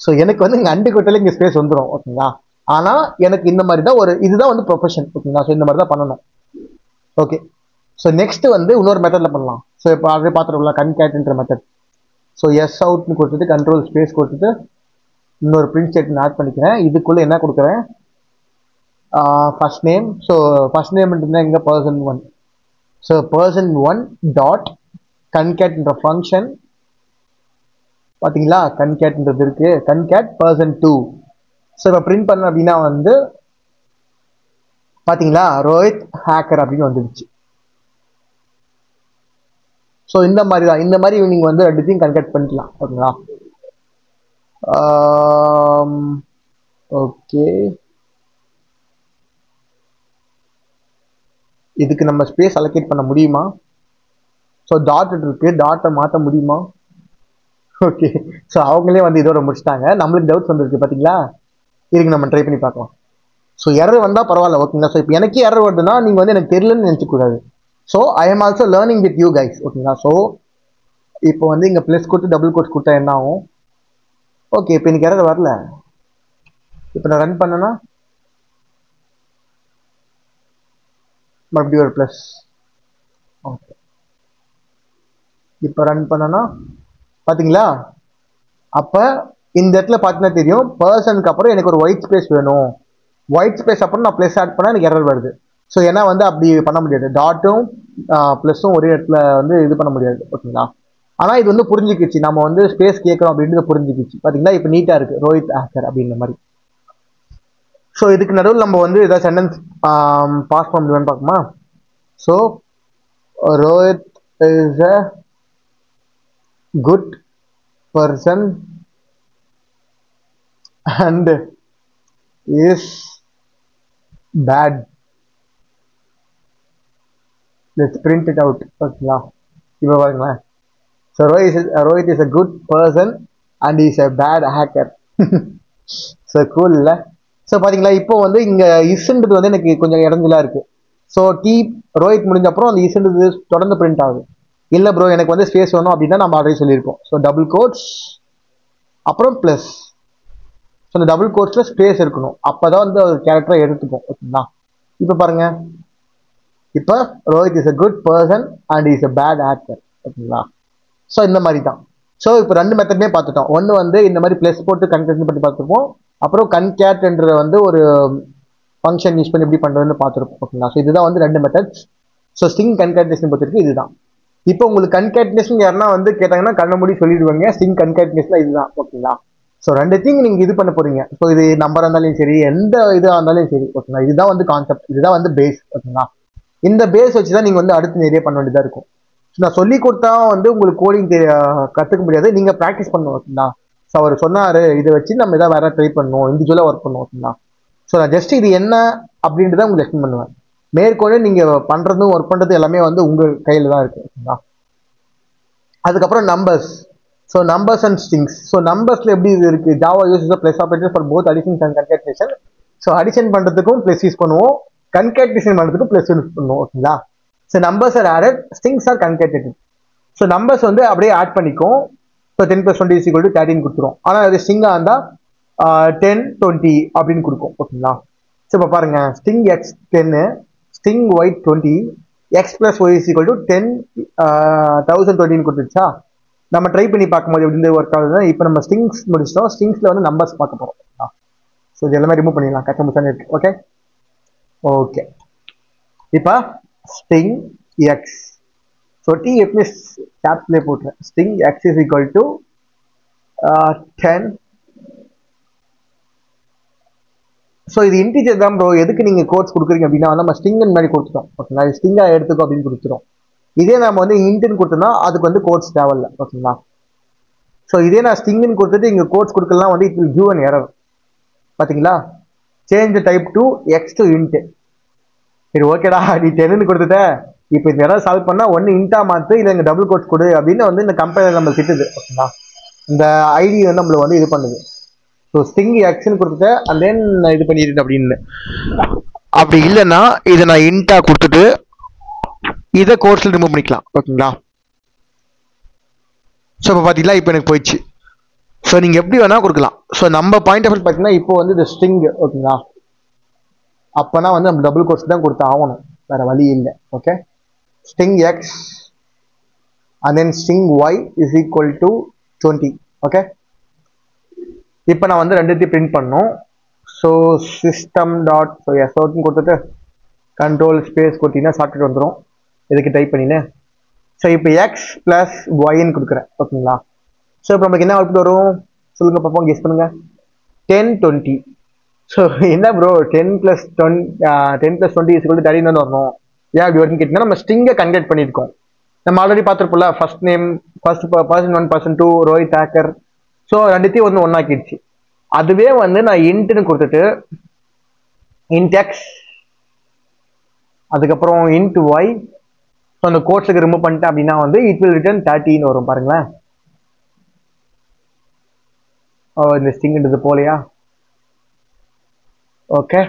ஸோ எனக்கு வந்து இங்கே அண்டு கொட்டாலே இங்கே ஸ்பேஸ் வந்துடும். ஓகேங்களா? ஆனால் எனக்கு இந்த மாதிரி தான் இதுதான் வந்து ப்ரொஃபஷன். ஓகேங்களா? ஸோ இந்த மாதிரி தான் பண்ணணும். ஓகே. ஸோ நெக்ஸ்ட் வந்து இன்னொரு மெத்தட்ல பண்ணலாம். ஸோ இப்போ ஆல்ரெடி பார்த்துருக்கலாம் கன்கேட்ன்ற மெத்தட். ஸோ எஸ் அவுட்னு கொடுத்துட்டு கண்ட்ரோல் ஸ்பேஸ் கொடுத்துட்டு இன்னொரு பிரிண்ட் ஸ்டேட்மெண்ட் ஆட் பண்ணிக்கிறேன். இதுக்குள்ள என்ன கொடுக்குறேன்? First name. So first name இங்கே பர்சன் 1. ஸோ பர்சன் 1 டாட் கன்கேட்ன்ற ஃபங்க்ஷன். பார்த்தீங்களா? கன்கேட்ன்றது இருக்கு. Concat person 2. ஸோ இப்போ பிரிண்ட் பண்ண அப்படின்னா வந்து பார்த்தீங்களா ரோஹித் ஹேக்கர் அப்படின்னு வந்துடுச்சு. ஸோ இந்த மாதிரி தான், இந்த மாதிரி நீங்கள் வந்து ரெண்டுத்தையும் கன்கேட் பண்ணிக்கலாம். ஓகேங்களா? ஓகே, இதுக்கு நம்ம ஸ்பேஸ் அலோகேட் பண்ண முடியுமா? ஸோ டாட் இருக்கு, டாட்டை மாற்ற முடியுமா? ஓகே. ஸோ அவங்களே வந்து இதோட முடிச்சிட்டாங்க. நம்மளுக்கு டவுட்ஸ் வந்துருக்கு பார்த்தீங்களா? இதுக்கு நம்ம ட்ரை பண்ணி பார்க்கலாம். ஸோ எரர் வந்தால் பரவாயில்ல. ஓகேங்களா? ஸோ இப்போ எனக்கே எரர் வருதுன்னா நீங்கள் வந்து எனக்கு தெரியலன்னு நினச்சிக்கூடாது. So I am also learning with you guys. ஓகேங்களா? ஸோ இப்போ வந்து இங்கே ப்ளஸ் கொடுத்து டபுள் கோட்ஸ் கொடுத்தா என்ன ஆகும்? ஓகே, இப்போ எனக்கு எரர் வரல. இப்போ நான் ரன் பண்ணேன்னா மறுபடியும் ஒரு ப்ளஸ். ஓகே, இப்போ ரன் பண்ணனா பார்த்தீங்களா? அப்போ இந்த இடத்துல பார்த்தீங்கன்னா தெரியும், பர்சனுக்கு அப்புறம் எனக்கு ஒரு ஒயிட் ஸ்பேஸ் வேணும். ஒயிட் ஸ்பேஸ் அப்புறம் நான் ப்ளஸ் ஆட் பண்ணால் எனக்கு எரர் வருது. ஸோ ஏன்னா வந்து அப்படி பண்ண முடியாது, டாட்டும் ப்ளஸும் ஒரே இடத்துல வந்து இது பண்ண முடியாது. ஓகேங்களா? ஆனால் இது வந்து புரிஞ்சுக்கிச்சு, நம்ம வந்து ஸ்பேஸ் கேட்குறோம் அப்படின்றது புரிஞ்சுக்கிச்சு. பார்த்தீங்களா? இப்போ நீட்டாக இருக்குது ரோஹித் ஹேக்கர் அப்படின்ற மாதிரி. ஸோ இதுக்கு நடுவில் நம்ம வந்து ஏதாவது சென்டென்ஸ் பாஸ் பண்ண முடியும்னு பார்க்குமா? So Rohit is a good person and is bad. Let's print it out. ஓகேங்களா? இப்போ பாருங்களேன். So Rohit is a good person and he is a bad hacker. So cool இல்லை. ஸோ பார்த்தீங்களா இப்போ வந்து இங்கே இஸ்ன்றது வந்து எனக்கு கொஞ்சம் இடைஞ்சலா இருக்கு. ஸோ ரோஹித் முடிஞ்ச அப்புறம் அந்த இஸ்ன்றது தொடர்ந்து பிரிண்ட் ஆகுது. இல்லை ப்ரோ எனக்கு வந்து ஸ்பேஸ் வேணும் அப்படின்னா நம்ம ஆல்ரெடி சொல்லியிருக்கோம். ஸோ டபுள் கோட்ஸ் அப்புறம் ப்ளஸ். ஸோ அந்த டபுள் கோட்ஸில் ஸ்பேஸ் இருக்கணும், அப்போ தான் வந்து ஒரு கேரக்டரை எடுத்துப்போம். ஓகேங்களா? இப்போ பாருங்க, இப்போ Rohit is a good person and is a bad actor. ஓகேங்களா? ஸோ இந்த மாதிரி தான். ஸோ இப்போ 2 மெத்தட்மே பார்த்துட்டோம். ஒன்று வந்து இந்த மாதிரி ப்ளஸ் போட்டு கன்கேட் பண்ணி பார்த்துருப்போம். அப்புறம் கன்கேட்ன்ற வந்து ஒரு ஃபங்க்ஷன் யூஸ் பண்ணி எப்படி பண்ணுறதுன்னு பார்த்துருப்போம். ஓகேங்களா? ஸோ இதுதான் வந்து 2 மெத்தட்ஸ். ஸோ ஸ்ட்ரிங் கன்கேட்னேஷன் பொறுத்திருக்கு இதுதான். இப்போ உங்களுக்கு கன்கேட்னேஷன் யாருன்னா வந்து கேட்டாங்கன்னா கண்ண மூடி சொல்லிடுவாங்க, ஸ்ட்ரிங் கன்கேட்னேஷன் இதுதான். ஓகேங்களா? ஸோ 2 திங் நீங்கள் இது பண்ண போறீங்க. ஸோ இது நம்பராக இருந்தாலும் சரி, எந்த இதாக இருந்தாலும் சரி. ஓகேங்களா? இதுதான் வந்து கான்செப்ட், இதுதான் வந்து பேஸ். ஓகேங்களா? இந்த பேஸ் வச்சு தான் நீங்கள் வந்து அடுத்து நிறைய பண்ண வேண்டியதாக இருக்கும். நான் சொல்லி கொடுத்தா வந்து உங்களுக்கு கோடிங் கற்றுக்க முடியாது, நீங்கள் ப்ராக்டிஸ் பண்ணணும். ஓகேங்களா? ஸோ அவர் சொன்னார் இதை வச்சு நம்ம எதாவது வேற ட்ரை பண்ணணும், இண்டிவிஜுவலாக ஒர்க் பண்ணணும். ஓகேங்களா? ஸோ நான் ஜஸ்ட் இது என்ன அப்படின்றத உங்களுக்கு எக்ஸ்பிளைன் பண்ணுவேன். மேற்கொண்டு நீங்கள் பண்ணுறதும் ஒர்க் பண்ணுறது எல்லாமே வந்து உங்கள் கையில் தான் இருக்குது. ஓகேங்களா? அதுக்கப்புறம் numbers. So numbers and strings. So நம்பர்ஸில் எப்படி இது இருக்குது, Java uses plus operator for both addition and concatenation. So addition பண்ணுறதுக்கும் ப்ளஸ் யூஸ் பண்ணுவோம், கன்கேட்னேஷன் பண்ணுறதுக்கும் ப்ளஸ் யூஸ் பண்ணுவோம். ஓகேங்களா? So numbers are added, strings are concatenated. So numbers வந்து அப்படியே ஆட் பண்ணிக்கும். ஸோ 10 + 20 = 13 கொடுத்துரும். ஆனால் அது ஸ்ட்ரிங்காக இருந்தால் 10, 20 அப்படின்னு கொடுக்கும். ஓகேங்களா? ஸோ இப்போ பாருங்க, string X 10, string Y 20, X + Y = 10, 1020 கொடுத்துருச்சா? நம்ம ட்ரை பண்ணி பார்க்கும்போது எப்படி ஒர்க் ஆகுதுன்னா, இப்போ நம்ம ஸ்ட்ரிங்ஸ் முடிச்சிட்டோம், ஸ்ட்ரிங்ஸில் வந்து நம்பர்ஸ் பார்க்க போகிறோம். ஸோ இது எல்லாமே ரிமூவ் பண்ணிடலாம், கச்சா முச்சான்னு இருக்கு. Okay okay. இப்போ ஸ்ட்ரிங் எக்ஸ். ஸோ டி எப்பவுமே கேப்ஸ்லேயே போட்டுறேன். String X = 10. ஸோ இது இன்டிஜர் தான் ப்ரோ, எதுக்கு நீங்கள் கோட்ஸ் கொடுக்குறீங்க அப்படின்னா நம்ம ஸ்ட்ரிங்னு மாதிரி கொடுத்துட்டோம். ஓகேங்களா? ஸ்ட்ரிங்காக எடுத்துக்கோ அப்படின்னு கொடுத்துட்டோம். இதே நம்ம வந்து இன்ட்னு கொடுத்தோம்னா அதுக்கு வந்து கோட்ஸ் தேவையில்லை. ஓகேங்களா? ஸோ இதே நான் ஸ்ட்ரிங்னு கொடுத்துட்டு இங்கே கோட்ஸ் கொடுக்கலாம் வந்து it will give an error. பார்த்தீங்களா? Change type to x to int. சரி ஓகேடா, நீ 10ன்னு கொடுத்துட்ட, இப்போ இந்த எரர் சால்வ் பண்ணால் ஒன்று இன்ட்டா மாற்று, இல்லை இங்கே டபுள் கோட்ஸ் கொடு அப்படின்னு வந்து இந்த கம்பெனியில் நம்ம திட்டுது. ஓகேங்களா? இந்த ஐடி வந்து நம்மளை வந்து இது பண்ணுது. ஸோ ஸ்ட்ரிங் எக்ஸ்ன்னு கொடுத்துட்டு அண்ட் தென் இது பண்ணிடுது அப்படின்னு. அப்படி இல்லைன்னா இதை நான் இன்ட்டா கொடுத்துட்டு இதை கோர்ஸில் ரிமூவ் பண்ணிக்கலாம். ஓகேங்களா? ஸோ இப்போ பார்த்தீங்களா, இப்போ எனக்கு போயிடுச்சு. ஸோ நீங்கள் எப்படி வேணால் கொடுக்கலாம். ஸோ நம்ம பாயிண்ட் ஆஃப் வியூ பார்த்தீங்கன்னா இப்போ வந்து இந்த ஸ்ட்ரிங். ஓகேங்களா? அப்போனா வந்து நம்ம டபுள் கோர்ஸ் தான் கொடுத்து ஆகணும், வேறு வழி இல்லை. Okay, string X and then string Y = 20. Okay, இப்போ நான் வந்து ரெண்டுத்தையும் பிரிண்ட் பண்ணணும். ஸோ சிஸ்டம் டாட் ஸோ எஸ்ஓன்னு கொடுத்துட்டு கண்ட்ரோல் ஸ்பேஸ் கொடுத்தீங்கன்னா சாஃப்ட்வேர் வந்துடும். இதுக்கு டைப் பண்ணினு. ஸோ இப்போ எக்ஸ் + ஒய்ன்னு கொடுக்குறேன். ஓகேங்களா? ஸோ இப்போ நமக்கு என்ன அவுட்புட் வரும் சொல்லுங்க பார்ப்போம், கெஸ் பண்ணுங்க. 10, 20. ஸோ என்ன ப்ரோ 10 + 20 = 13 வரணும், ஏன் அப்படி வரும்னு கேட்டிங்கன்னா நம்ம ஸ்ட்ரிங்கை கன்வெர்ட் பண்ணியிருக்கோம். நம்ம ஆல்ரெடி பார்த்துருப்போம்ல, first name, first person 1, person 2, Rohit hacker. So ரெண்டுத்தையும் வந்து ஒன்றாக்கிடுச்சு. அதுவே வந்து நான் இன்ட்னு கொடுத்துட்டு இன்ட் எக்ஸ் அதுக்கப்புறம் இன்ட் ஒய், ஸோ அந்த கோட்ஸுக்கு ரிமூவ் பண்ணிட்டேன் அப்படின்னா வந்து இட் வில் ரிட்டர்ன் 13 வரும். பாருங்களேன், இந்த ஸ்ட்ரிங்ன்றது போலையா? Okay,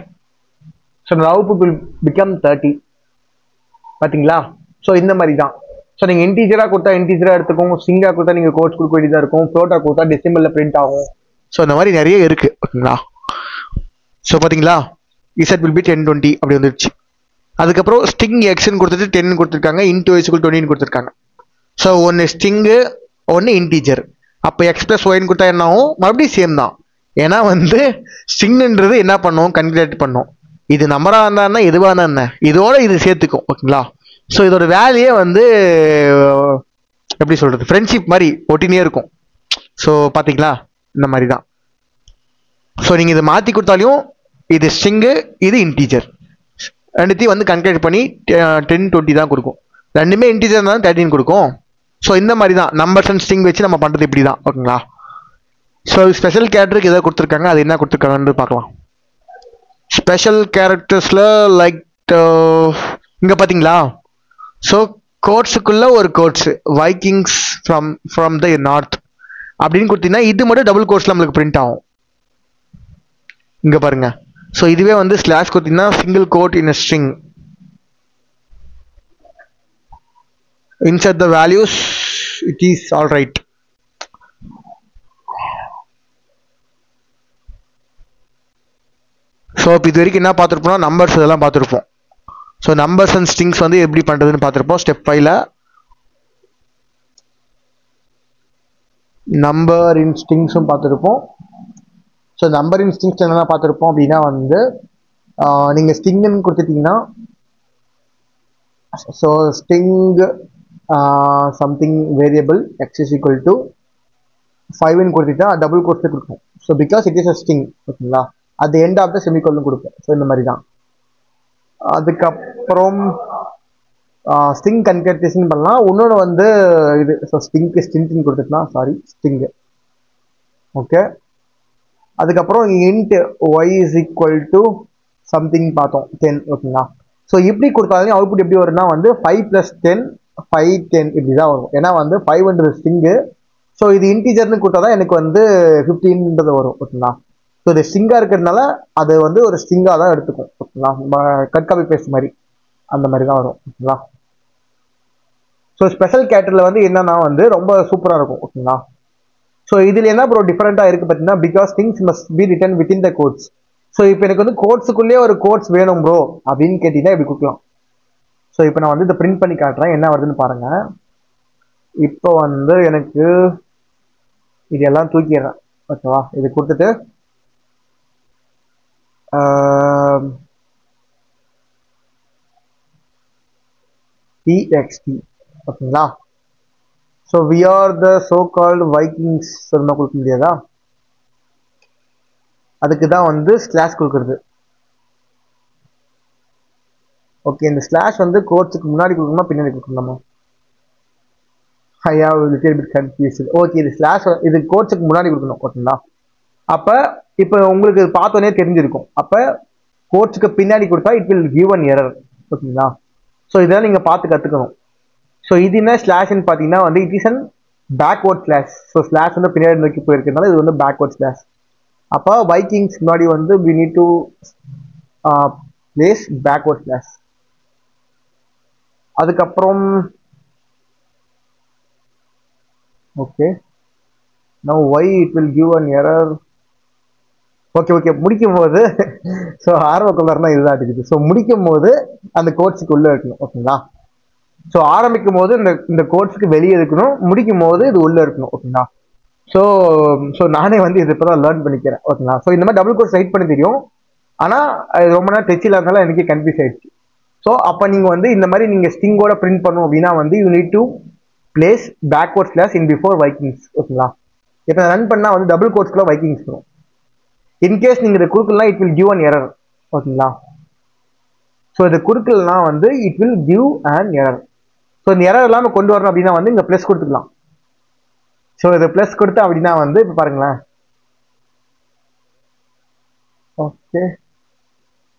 so the output will become 30. பார்த்தீங்களா? ஸோ இந்த மாதிரி தான். ஸோ நீங்கள் இன்டீஜராக கொடுத்தா இன்டீஜராக எடுத்துக்கும், ஸ்ட்ரிங்காக கொடுத்தா நீங்கள் கோட்ஸ் கொடுக்க வேண்டியதாக இருக்கும், ஃப்ளோட்டாக கொடுத்தா டெசிமலில் பிரிண்ட் ஆகும். ஸோ இந்த மாதிரி நிறைய இருக்குது. ஓகேங்களா? ஸோ பார்த்தீங்களா, இசட் வில் பி 10, 20 அப்படி வந்துடுச்சு. அதுக்கப்புறம் ஸ்ட்ரிங் எக்ஸ்ன்னு கொடுத்துட்டு 10 கொடுத்துருக்காங்க, இன்ட் ஒய் = 20 கொடுத்துருக்காங்க. ஸோ ஒன்று ஸ்ட்ரிங்கு ஒன்று இன்டீஜர். அப்போ எக்ஸ் + ஒய்ன்னு கொடுத்தா என்ன ஆகும், மறுபடியும் சேம் தான். ஏன்னா வந்து ஸ்ட்ரிங்ன்றது என்ன பண்ணும், கன்கேட் பண்ணும். இது நம்பராக இருந்தான்னா எதுவாக இருந்தா என்ன, இதோட இது சேர்த்துக்கும். ஓகேங்களா? ஸோ இதோட வேலையே வந்து எப்படி சொல்கிறது, ஃப்ரெண்ட்ஷிப் மாதிரி ஒட்டினே இருக்கும். ஸோ பார்த்தீங்களா, இந்த மாதிரி தான். ஸோ நீங்கள் இதை மாற்றி கொடுத்தாலையும் இது ஸ்ட்ரிங்கு இது இன்டீஜர், ரெண்டுத்தையும் வந்து கன்கேட் பண்ணி 10, 20 தான் கொடுக்கும். ரெண்டுமே இன்டீஜர் இருந்தாலும் 13 கொடுக்கும். ஸோ இந்த மாதிரி தான் நம்பர்ஸ் அண்ட் ஸ்ட்ரிங் வச்சு நம்ம பண்ணுறது இப்படி தான். ஓகேங்களா? ஸோ ஸ்பெஷல் கேரக்டருக்கு எதாவது கொடுத்துருக்காங்க, அது என்ன கொடுத்துருக்காங்கன்னு பார்க்கலாம். ஸ்பெஷல் கேரக்டர்ஸில் லைக் இங்கே பார்த்தீங்களா, ஸோ கோட்ஸுக்குள்ள ஒரு quotes Vikings from the north அப்படின்னு கொடுத்தீங்கன்னா இது மட்டும் டபுள் கோட்ஸில் நம்மளுக்கு பிரிண்ட் ஆகும். இங்கே பாருங்க. ஸோ இதுவே வந்து ஸ்லாஷ் கொடுத்தீங்கன்னா single quote in string. insert the values, it is all right. So இப்போ இது வரைக்கும் என்ன பார்த்துருப்போம்னா நம்பர்ஸ் இதெல்லாம் பார்த்துருப்போம். ஸோ நம்பர்ஸ் அண்ட் ஸ்ட்ரிங்ஸ் வந்து எப்படி பண்ணுறதுன்னு பார்த்துருப்போம். ஸ்டெப் 5ல நம்பர் இன் ஸ்ட்ரிங்ஸும் பார்த்துருப்போம். ஸோ நம்பர் இன் ஸ்ட்ரிங்ஸ் என்னென்ன பார்த்துருப்போம் அப்படின்னா வந்து நீங்கள் ஸ்ட்ரிங்னு கொடுத்துட்டீங்கன்னா so string something variable x is equal to 5ன்னு கொடுத்துட்டா டபுள் கோட்ஸில் கொடுப்போம். So because it is a string ஓகேங்களா, at the end of the semicolon கொடுப்போம். ஸோ இந்த மாதிரி தான். அதுக்கப்புறம் ஸ்ட்ரிங் கன்கேட்டேஷன் பண்ணலாம். இன்னொன்று வந்து இது ஸோ ஸ்ட்ரிங்க்கு ஸ்ட்ரிங்னு கொடுத்துக்கலாம், சாரி ஸ்ட்ரிங்கு. ஓகே, அதுக்கப்புறம் int y is equal to something பார்த்தோம் 10 ஓகேங்களா. ஸோ இப்படி கொடுத்தாலும் அவுட்புட் எப்படி வரும்னா வந்து 5 + 10 5 10 இப்படி தான் வரும். ஏன்னா வந்து 5ன்றது ஸ்ட்ரிங்கு. ஸோ இது இன்டீஜர்னு கொடுத்தா தான் எனக்கு வந்து 15ன்றது வரும் ஓகேங்களா. ஸோ இது ஸ்ட்ரிங்காக இருக்கிறதுனால அது வந்து ஒரு ஸ்ட்ரிங்காக தான் எடுத்துக்கும் ஓகேங்களா. கட் காப்பி பேஸ்ட் மாதிரி அந்த மாதிரி தான் வரும் ஓகேங்களா. ஸோ ஸ்பெஷல் கேரக்டரில் வந்து என்னன்னா வந்து ரொம்ப சூப்பராக இருக்கும் ஓகேங்களா. ஸோ இதில் என்ன ப்ரோ டிஃப்ரெண்ட்டாக இருக்குது பார்த்தீங்கன்னா because things must be written within the quotes. So இப்போ எனக்கு வந்து கோட்ஸுக்குள்ளேயே ஒரு கோட்ஸ் வேணும் ப்ரோ அப்படின்னு கேட்டிங்கன்னா இப்படி கொடுக்கலாம். ஸோ இப்போ நான் வந்து இதை பிரிண்ட் பண்ணி காட்டுறேன் என்ன வருதுன்னு பாருங்கள். இப்போ வந்து எனக்கு இதெல்லாம் தூக்கிடுறேன் ஓகேவா. இது கொடுத்துட்டு txt ஓகேங்களா. So we are the so called Vikings சொன்னா கொடுக்க முடியாதா, அதுக்கு தான் வந்து ஸ்லாஷ் கொடுக்குறது. ஓகே, இந்த ஸ்லாஷ் வந்து கோட்ஸுக்கு முன்னாடி கொடுக்கணுமா பின்னாடி கொடுக்கணுமா? I have little bit confused. Okay, இது ஸ்லாஷ் இது கோட்ஸுக்கு முன்னாடி கொடுக்கணும் ஓகேங்களா. அப்போ இப்போ உங்களுக்கு பார்த்தோன்னே தெரிஞ்சிருக்கும். அப்போ கோட்ஸுக்கு பின்னாடி கொடுத்தா it will give an error ஓகேங்களா. ஸோ இதெல்லாம் நீங்கள் பார்த்து கற்றுக்கணும். ஸோ இது என்ன ஸ்லாஷ்ன்னு பார்த்தீங்கன்னா வந்து it is an backward slash. So slash வந்து பின்னாடி நோக்கி போயிருக்கிறதுனால இது வந்து பேக்வர்ட் ஸ்லாஷ். அப்போ வைக்கிங்ஸ் முன்னாடி வந்து we need to place backward slash. அதுக்கப்புறம் okay, now why it will give an error. Okay முடிக்கும் போது ஸோ ஆரம்பக்குள்ளாருனா இதுதான் இருக்குது. ஸோ முடிக்கும் போது அந்த கோட்ஸுக்கு உள்ளே இருக்கணும் ஓகேங்களா. ஸோ ஆரம்பிக்கும் போது இந்த கோட்ஸுக்கு வெளியே இருக்கணும், முடிக்கும் போது இது உள்ளே இருக்கணும் ஓகேங்களா. ஸோ நானே வந்து இது இப்போ தான் லேர்ன் பண்ணிக்கிறேன் ஓகேங்களா. ஸோ இந்த மாதிரி டபுள் கோட்ஸ் ரைட் பண்ணி தெரியும், ஆனால் அது ரொம்ப நேரம் டச்சில் இருந்தாலும் எனக்கு கன்ஃபியூஸ் ஆயிடுச்சு. ஸோ அப்போ நீங்கள் வந்து இந்த மாதிரி நீங்கள் ஸ்ட்ரிங்கோட பிரிண்ட் பண்ணணும் அப்படின்னா வந்து you need to place backward slash in before Vikings ஓகேங்களா. இப்போ ரன் பண்ணால் வந்து டபுள் கோட்ஸ்க்குள்ள வைக்கிங்ஸ் வரும். இன்கேஸ் நீங்கள் இதை கொடுக்கலாம் it will give an error ஓகேங்களா. ஸோ இதை கொடுக்கலனா வந்து it will give an error. So இந்த எரர் இல்லாமல் கொண்டு வரணும் அப்படின்னா வந்து இங்கே ப்ளஸ் கொடுத்துக்கலாம். ஸோ இதை ப்ளஸ் கொடுத்து அப்படின்னா வந்து இப்போ பாருங்களேன். ஓகே,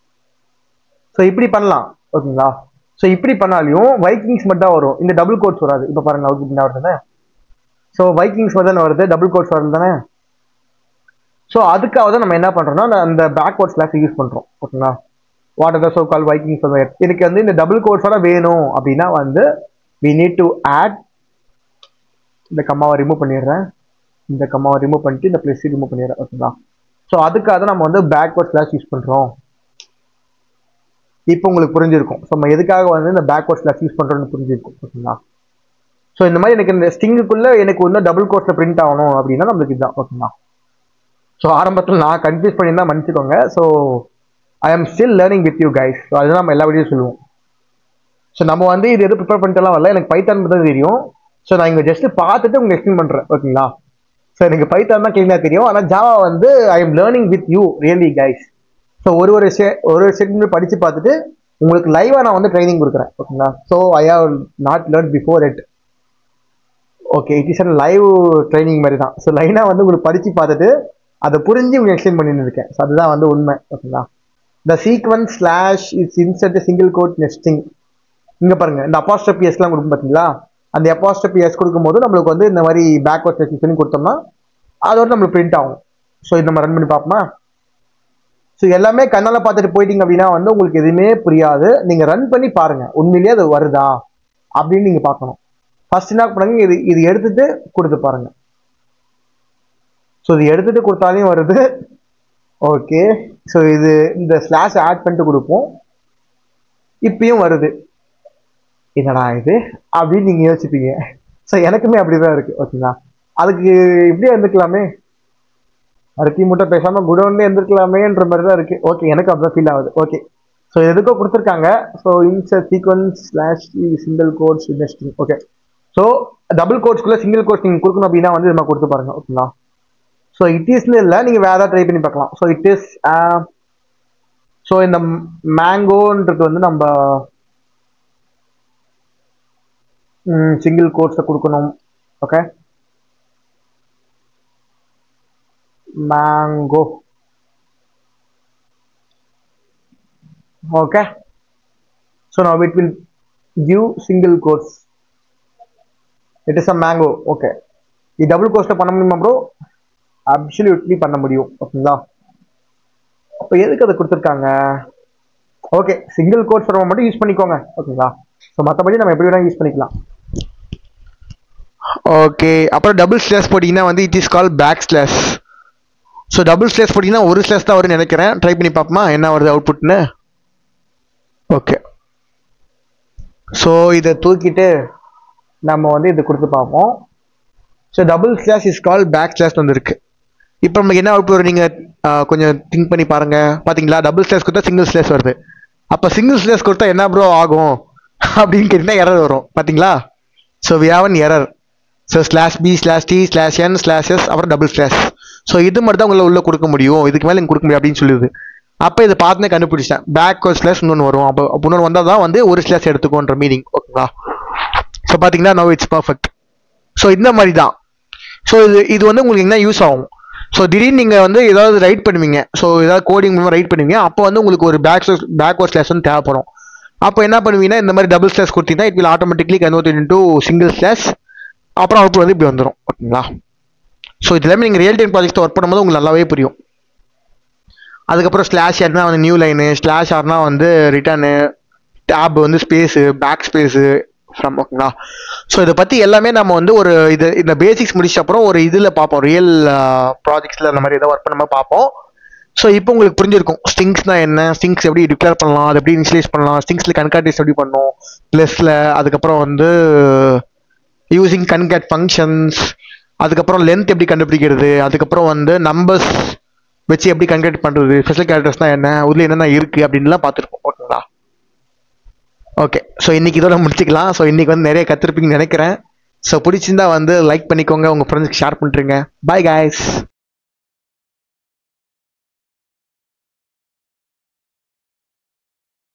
ஸோ இப்படி பண்ணலாம் ஓகேங்களா. ஸோ இப்படி பண்ணாலையும் வைக்கிங்ஸ் மட்டும் தான் வரும், இந்த டபுள் கோட்ஸ் வராது. இப்போ பாருங்க அவுட்புட் என்ன வருது. ஸோ வைக்கிங்ஸ் மட்டும் தானே வருது, டபுள் கோட்ஸ் வருது தானே. ஸோ அதுக்காக தான் நம்ம என்ன பண்ணுறோம்னா அந்த பேக்வர்ட் ஸ்லாஷ் யூஸ் பண்ணுறோம் ஓகேங்களா. What are the so call Vikings. எனக்கு வந்து இந்த டபுள் கோட்ஸோட வேணும் அப்படின்னா வந்து we need to add. இந்த கம்மாவை ரிமூவ் பண்ணிடுறேன், இந்த கம்மாவை ரிமூவ் பண்ணிட்டு இந்த ப்ளஸ் ரிமூவ் பண்ணிடுறேன் ஓகேங்களா. ஸோ அதுக்காக தான் நம்ம வந்து பேக்வர்ட் ஸ்லாஷ் யூஸ் பண்ணுறோம். இப்போ உங்களுக்கு புரிஞ்சிருக்கும். ஸோ நம்ம எதுக்காக வந்து இந்த பேக்வர்ட் ஸ்லாஷ் யூஸ் பண்ணுறோம்னு புரிஞ்சிருக்கும் ஓகேங்களா. ஸோ இந்த மாதிரி எனக்கு இந்த ஸ்ட்ரிங்குக்குள்ளே எனக்கு வந்து டபுள் கோட்ஸில் பிரிண்ட் ஆகணும் அப்படின்னா நம்மளுக்கு இதுதான் ஓகேங்களா. ஸோ ஆரம்பத்தில் நான் கன்ஃபியூஸ் பண்ணியிருந்தா மன்னிச்சுக்கோங்க. ஸோ ஐ ஆம் still learning with you guys. So அதுதான் நம்ம எல்லா வீடியோ சொல்லுவோம். ஸோ நம்ம வந்து இது எதுவும் ப்ரிப்பேர் பண்ணிட்டுலாம் வரல, எனக்கு பைத்தான் தான் தெரியும். ஸோ நான் இங்கே ஜஸ்ட் பார்த்துட்டு உங்களுக்கு எக்ஸ்பிளைன் பண்ணுறேன் ஓகேங்களா. ஸோ எனக்கு பைத்தான் தான் கிளீனாக தெரியும், ஆனால் ஜாவா வந்து I am learning with you really guys. So ஒரு செகண்ட் படித்து பார்த்துட்டு உங்களுக்கு லைவாக நான் வந்து ட்ரைனிங் கொடுக்குறேன் ஓகேங்களா. So I have not learn before it. Okay, it is a live training மாதிரி தான். ஸோ லைனாக வந்து உங்களுக்கு படித்து பார்த்துட்டு அதை புரிஞ்சு உங்களுக்கு எக்ஸ்பிளைன் பண்ணிட்டு இருக்கேன். ஸோ அதுதான் வந்து உண்மை ஓகேங்களா. The sequence slash is insert single quote nesting. இங்கே பாருங்க, இந்த அப்பாஸ்ட்ரோபி எஸ்லாம் கொடுக்கும் பார்த்தீங்களா. அந்த அப்பாஸ்ட்ரோபி எஸ் கொடுக்கும்போது நம்மளுக்கு வந்து இந்த மாதிரி பேக்வர்ட் ஸ்லாஷ் பண்ணி கொடுத்தோம்னா அதோட நம்மளுக்கு பிரிண்ட் ஆகும். ஸோ இது நம்ம ரன் பண்ணி பார்ப்போமா. ஸோ எல்லாமே கண்ணால் பார்த்துட்டு போயிட்டீங்க அப்படின்னா வந்து உங்களுக்கு எதுவுமே புரியாது. நீங்கள் ரன் பண்ணி பாருங்கள், உண்மையிலேயே அது வருதா அப்படின்னு நீங்கள் பார்க்கணும். ஃபர்ஸ்ட் என்ன பண்ணுங்க, இது எடுத்துட்டு கொடுத்து பாருங்க. ஸோ இது எடுத்துட்டு கொடுத்தாலையும் வருது. ஓகே, ஸோ இது இந்த ஸ்லாஷ் ஆட் பண்ணிட்டு கொடுப்போம், இப்பயும் வருது. என்னடா இது அப்படின்னு நீங்கள் யோசிப்பீங்க. ஸோ எனக்குமே அப்படிதான் இருக்கு. ஓகேங்களா, அதுக்கு இப்படியே இருந்துக்கலாமே, அரிசி மூட்டை பேசாமல் குடோன்லேயே இருந்துக்கலாமேன்ற மாதிரி தான் இருக்கு. ஓகே, எனக்கு அப்படிதான் ஃபீல் ஆகுது. ஓகே, ஸோ எதுக்கோ கொடுத்துருக்காங்க. So insert sequence slash single quotes investing. Okay, so double கோட்ஸ்க்குள்ள சிங்கிள் கோட்ஸ் நீங்கள் கொடுக்கணும் அப்படின்னா வந்து நம்ம கொடுத்து பாருங்க. ஓகேங்களா, ஸோ இட் இஸ்னு இல்லை, நீங்கள் வேற ஏதாவது ட்ரை பண்ணி பார்க்கலாம். ஸோ இட் இஸ், ஸோ இந்த மேங்கோன்றது வந்து நம்ம சிங்கிள் கோட்ஸை கொடுக்கணும். Okay, mango. Okay, so now it will give single quotes. It is a mango. Okay, இது டபுள் கோட்ஸ்ல பண்ண முடியுமா ப்ரோ? அப்சல்யூட்லி பண்ண முடியும். ஓகேங்களா, அப்போ எதுக்கு அதை கொடுத்துருக்காங்க? ஓகே, சிங்கிள் கோட்ஸ் ஃபார்ம் மட்டும் யூஸ் பண்ணிக்கோங்க. ஓகேங்களா, ஸோ மற்றபடி நம்ம எப்படி வேணால் யூஸ் பண்ணிக்கலாம். ஓகே, அப்புறம் டபுள் ஸ்லாஷ் போட்டிங்கன்னா வந்து it is call back slash. So double slash போட்டிங்கன்னா ஒரு ஸ்லாஷ் தான் வரும்னு நினைக்கிறேன். ட்ரை பண்ணி பார்ப்போமா என்ன வருது அவுட்புட்னு. ஓகே, ஸோ இதை தூக்கிட்டு நம்ம வந்து இதை கொடுத்து பார்ப்போம். So double slash is call back slash வந்துருக்கு. இப்போ நமக்கு என்ன அவுட்புட் வரும் நீங்கள் கொஞ்சம் திங்க் பண்ணி பாருங்க. பார்த்தீங்களா, டபுள் ஸ்லாஷ் கொடுத்தா சிங்கிள் ஸ்லாஷ் வருது. அப்போ சிங்கிள் ஸ்லாஷ் கொடுத்தா என்ன ப்ரோ ஆகும் அப்படின்னு கேட்டிங்கன்னா எரர் வரும். பார்த்தீங்களா, so we have an error. So slash B slash T slash N slash S அப்புறம் டபுள் ஸ்லாஷ். ஸோ இது மட்டும் தான் உங்களை உள்ள கொடுக்க முடியும், இதுக்கு மேலே கொடுக்க முடியும் அப்படின்னு சொல்லுது. அப்போ இதை பார்த்துனே கண்டுபிடிச்சேன், பேக் ஒரு ஸ்லாஷ் இன்னொன்று வரும். அப்போ இன்னொன்று வந்தால் தான் வந்து ஒரு ஸ்லாஷ் எடுத்துக்கோன்ற மீனிங். ஓகேங்களா, ஸோ பார்த்தீங்கன்னா நவ் இட்ஸ் பர்ஃபெக்ட். ஸோ இந்த மாதிரி தான். ஸோ இது வந்து உங்களுக்கு என்ன யூஸ் ஆகும்? ஸோ திடீர்னு நீங்கள் வந்து ஏதாவது ரைட் பண்ணுவீங்க, ஸோ ஏதாவது கோடிங் மூலமாக ரைட் பண்ணுவீங்க, அப்போ வந்து உங்களுக்கு ஒரு பேக் ஒரு ஸ்லாஷ் வந்து தேவைப்படும். அப்போ என்ன பண்ணுவீங்கன்னா இந்த மாதிரி டபுள் ஸ்லாஷ் கொடுத்தீங்கன்னா it will automatically convert into single slash. அப்புறம் அவுட்புட் வந்து இப்படி வந்துடும். ஓகேங்களா, ஸோ இது எல்லாமே நீங்கள் ரியல் டைம் ப்ராஜெக்ட் ஒர்க் பண்ணும்போது உங்களுக்கு நல்லாவே புரியும். அதுக்கப்புறம் ஸ்லாஷ் ஆர்னா வந்து நியூ லைனு, ஸ்லாஷ் ஆர்னா வந்து ரிட்டர்னு, டேப் வந்து ஸ்பேஸு, பேக் ஸ்பேஸு ஃப்ரம். ஓகேங்களா, ஸோ இதை பற்றி எல்லாமே நம்ம வந்து ஒரு இந்த பேசிக்ஸ் முடிச்ச அப்புறம் ஒரு இதில் பார்ப்போம், ரியல் ப்ராஜெக்ட்ஸில் அந்த மாதிரி ஏதாவது ஒர்க் பண்ண பார்ப்போம். ஸோ இப்போ உங்களுக்கு புரிஞ்சிருக்கும் ஸ்ட்ரிங்ஸ்னா என்ன, ஸ்ட்ரிங்ஸ் எப்படி டிக்ளேர் பண்ணலாம், அது எப்படி இனிஷியலைஸ் பண்ணலாம், ஸ்ட்ரிங்ஸில் கன்காட்டேஷன் எப்படி பண்ணணும் ப்ளஸில், அதுக்கப்புறம் வந்து யூசிங் கன்கேட் ஃபங்க்ஷன்ஸ், அதுக்கப்புறம் லென்த் எப்படி கண்டுபிடிக்கிறது, அதுக்கப்புறம் வந்து நம்பர்ஸ் வச்சு எப்படி கன்கேட் பண்ணுறது, ஸ்பெஷல் கேரக்டர்ஸ்னால் என்ன, உள்ள என்னென்ன இருக்குது அப்படின்லாம் பார்த்துருப்போம். ஓகேங்களா, ஓகே, ஸோ இன்றைக்கி இதோட முடிச்சுக்கலாம். ஸோ இன்றைக்கி வந்து நிறைய கற்றுருப்பீங்கன்னு நினைக்கிறேன். ஸோ பிடிச்சிருந்தா வந்து லைக் பண்ணிக்கோங்க, உங்கள் ஃப்ரெண்ட்ஸ்க்கு ஷேர் பண்ணுறீங்க. Bye guys.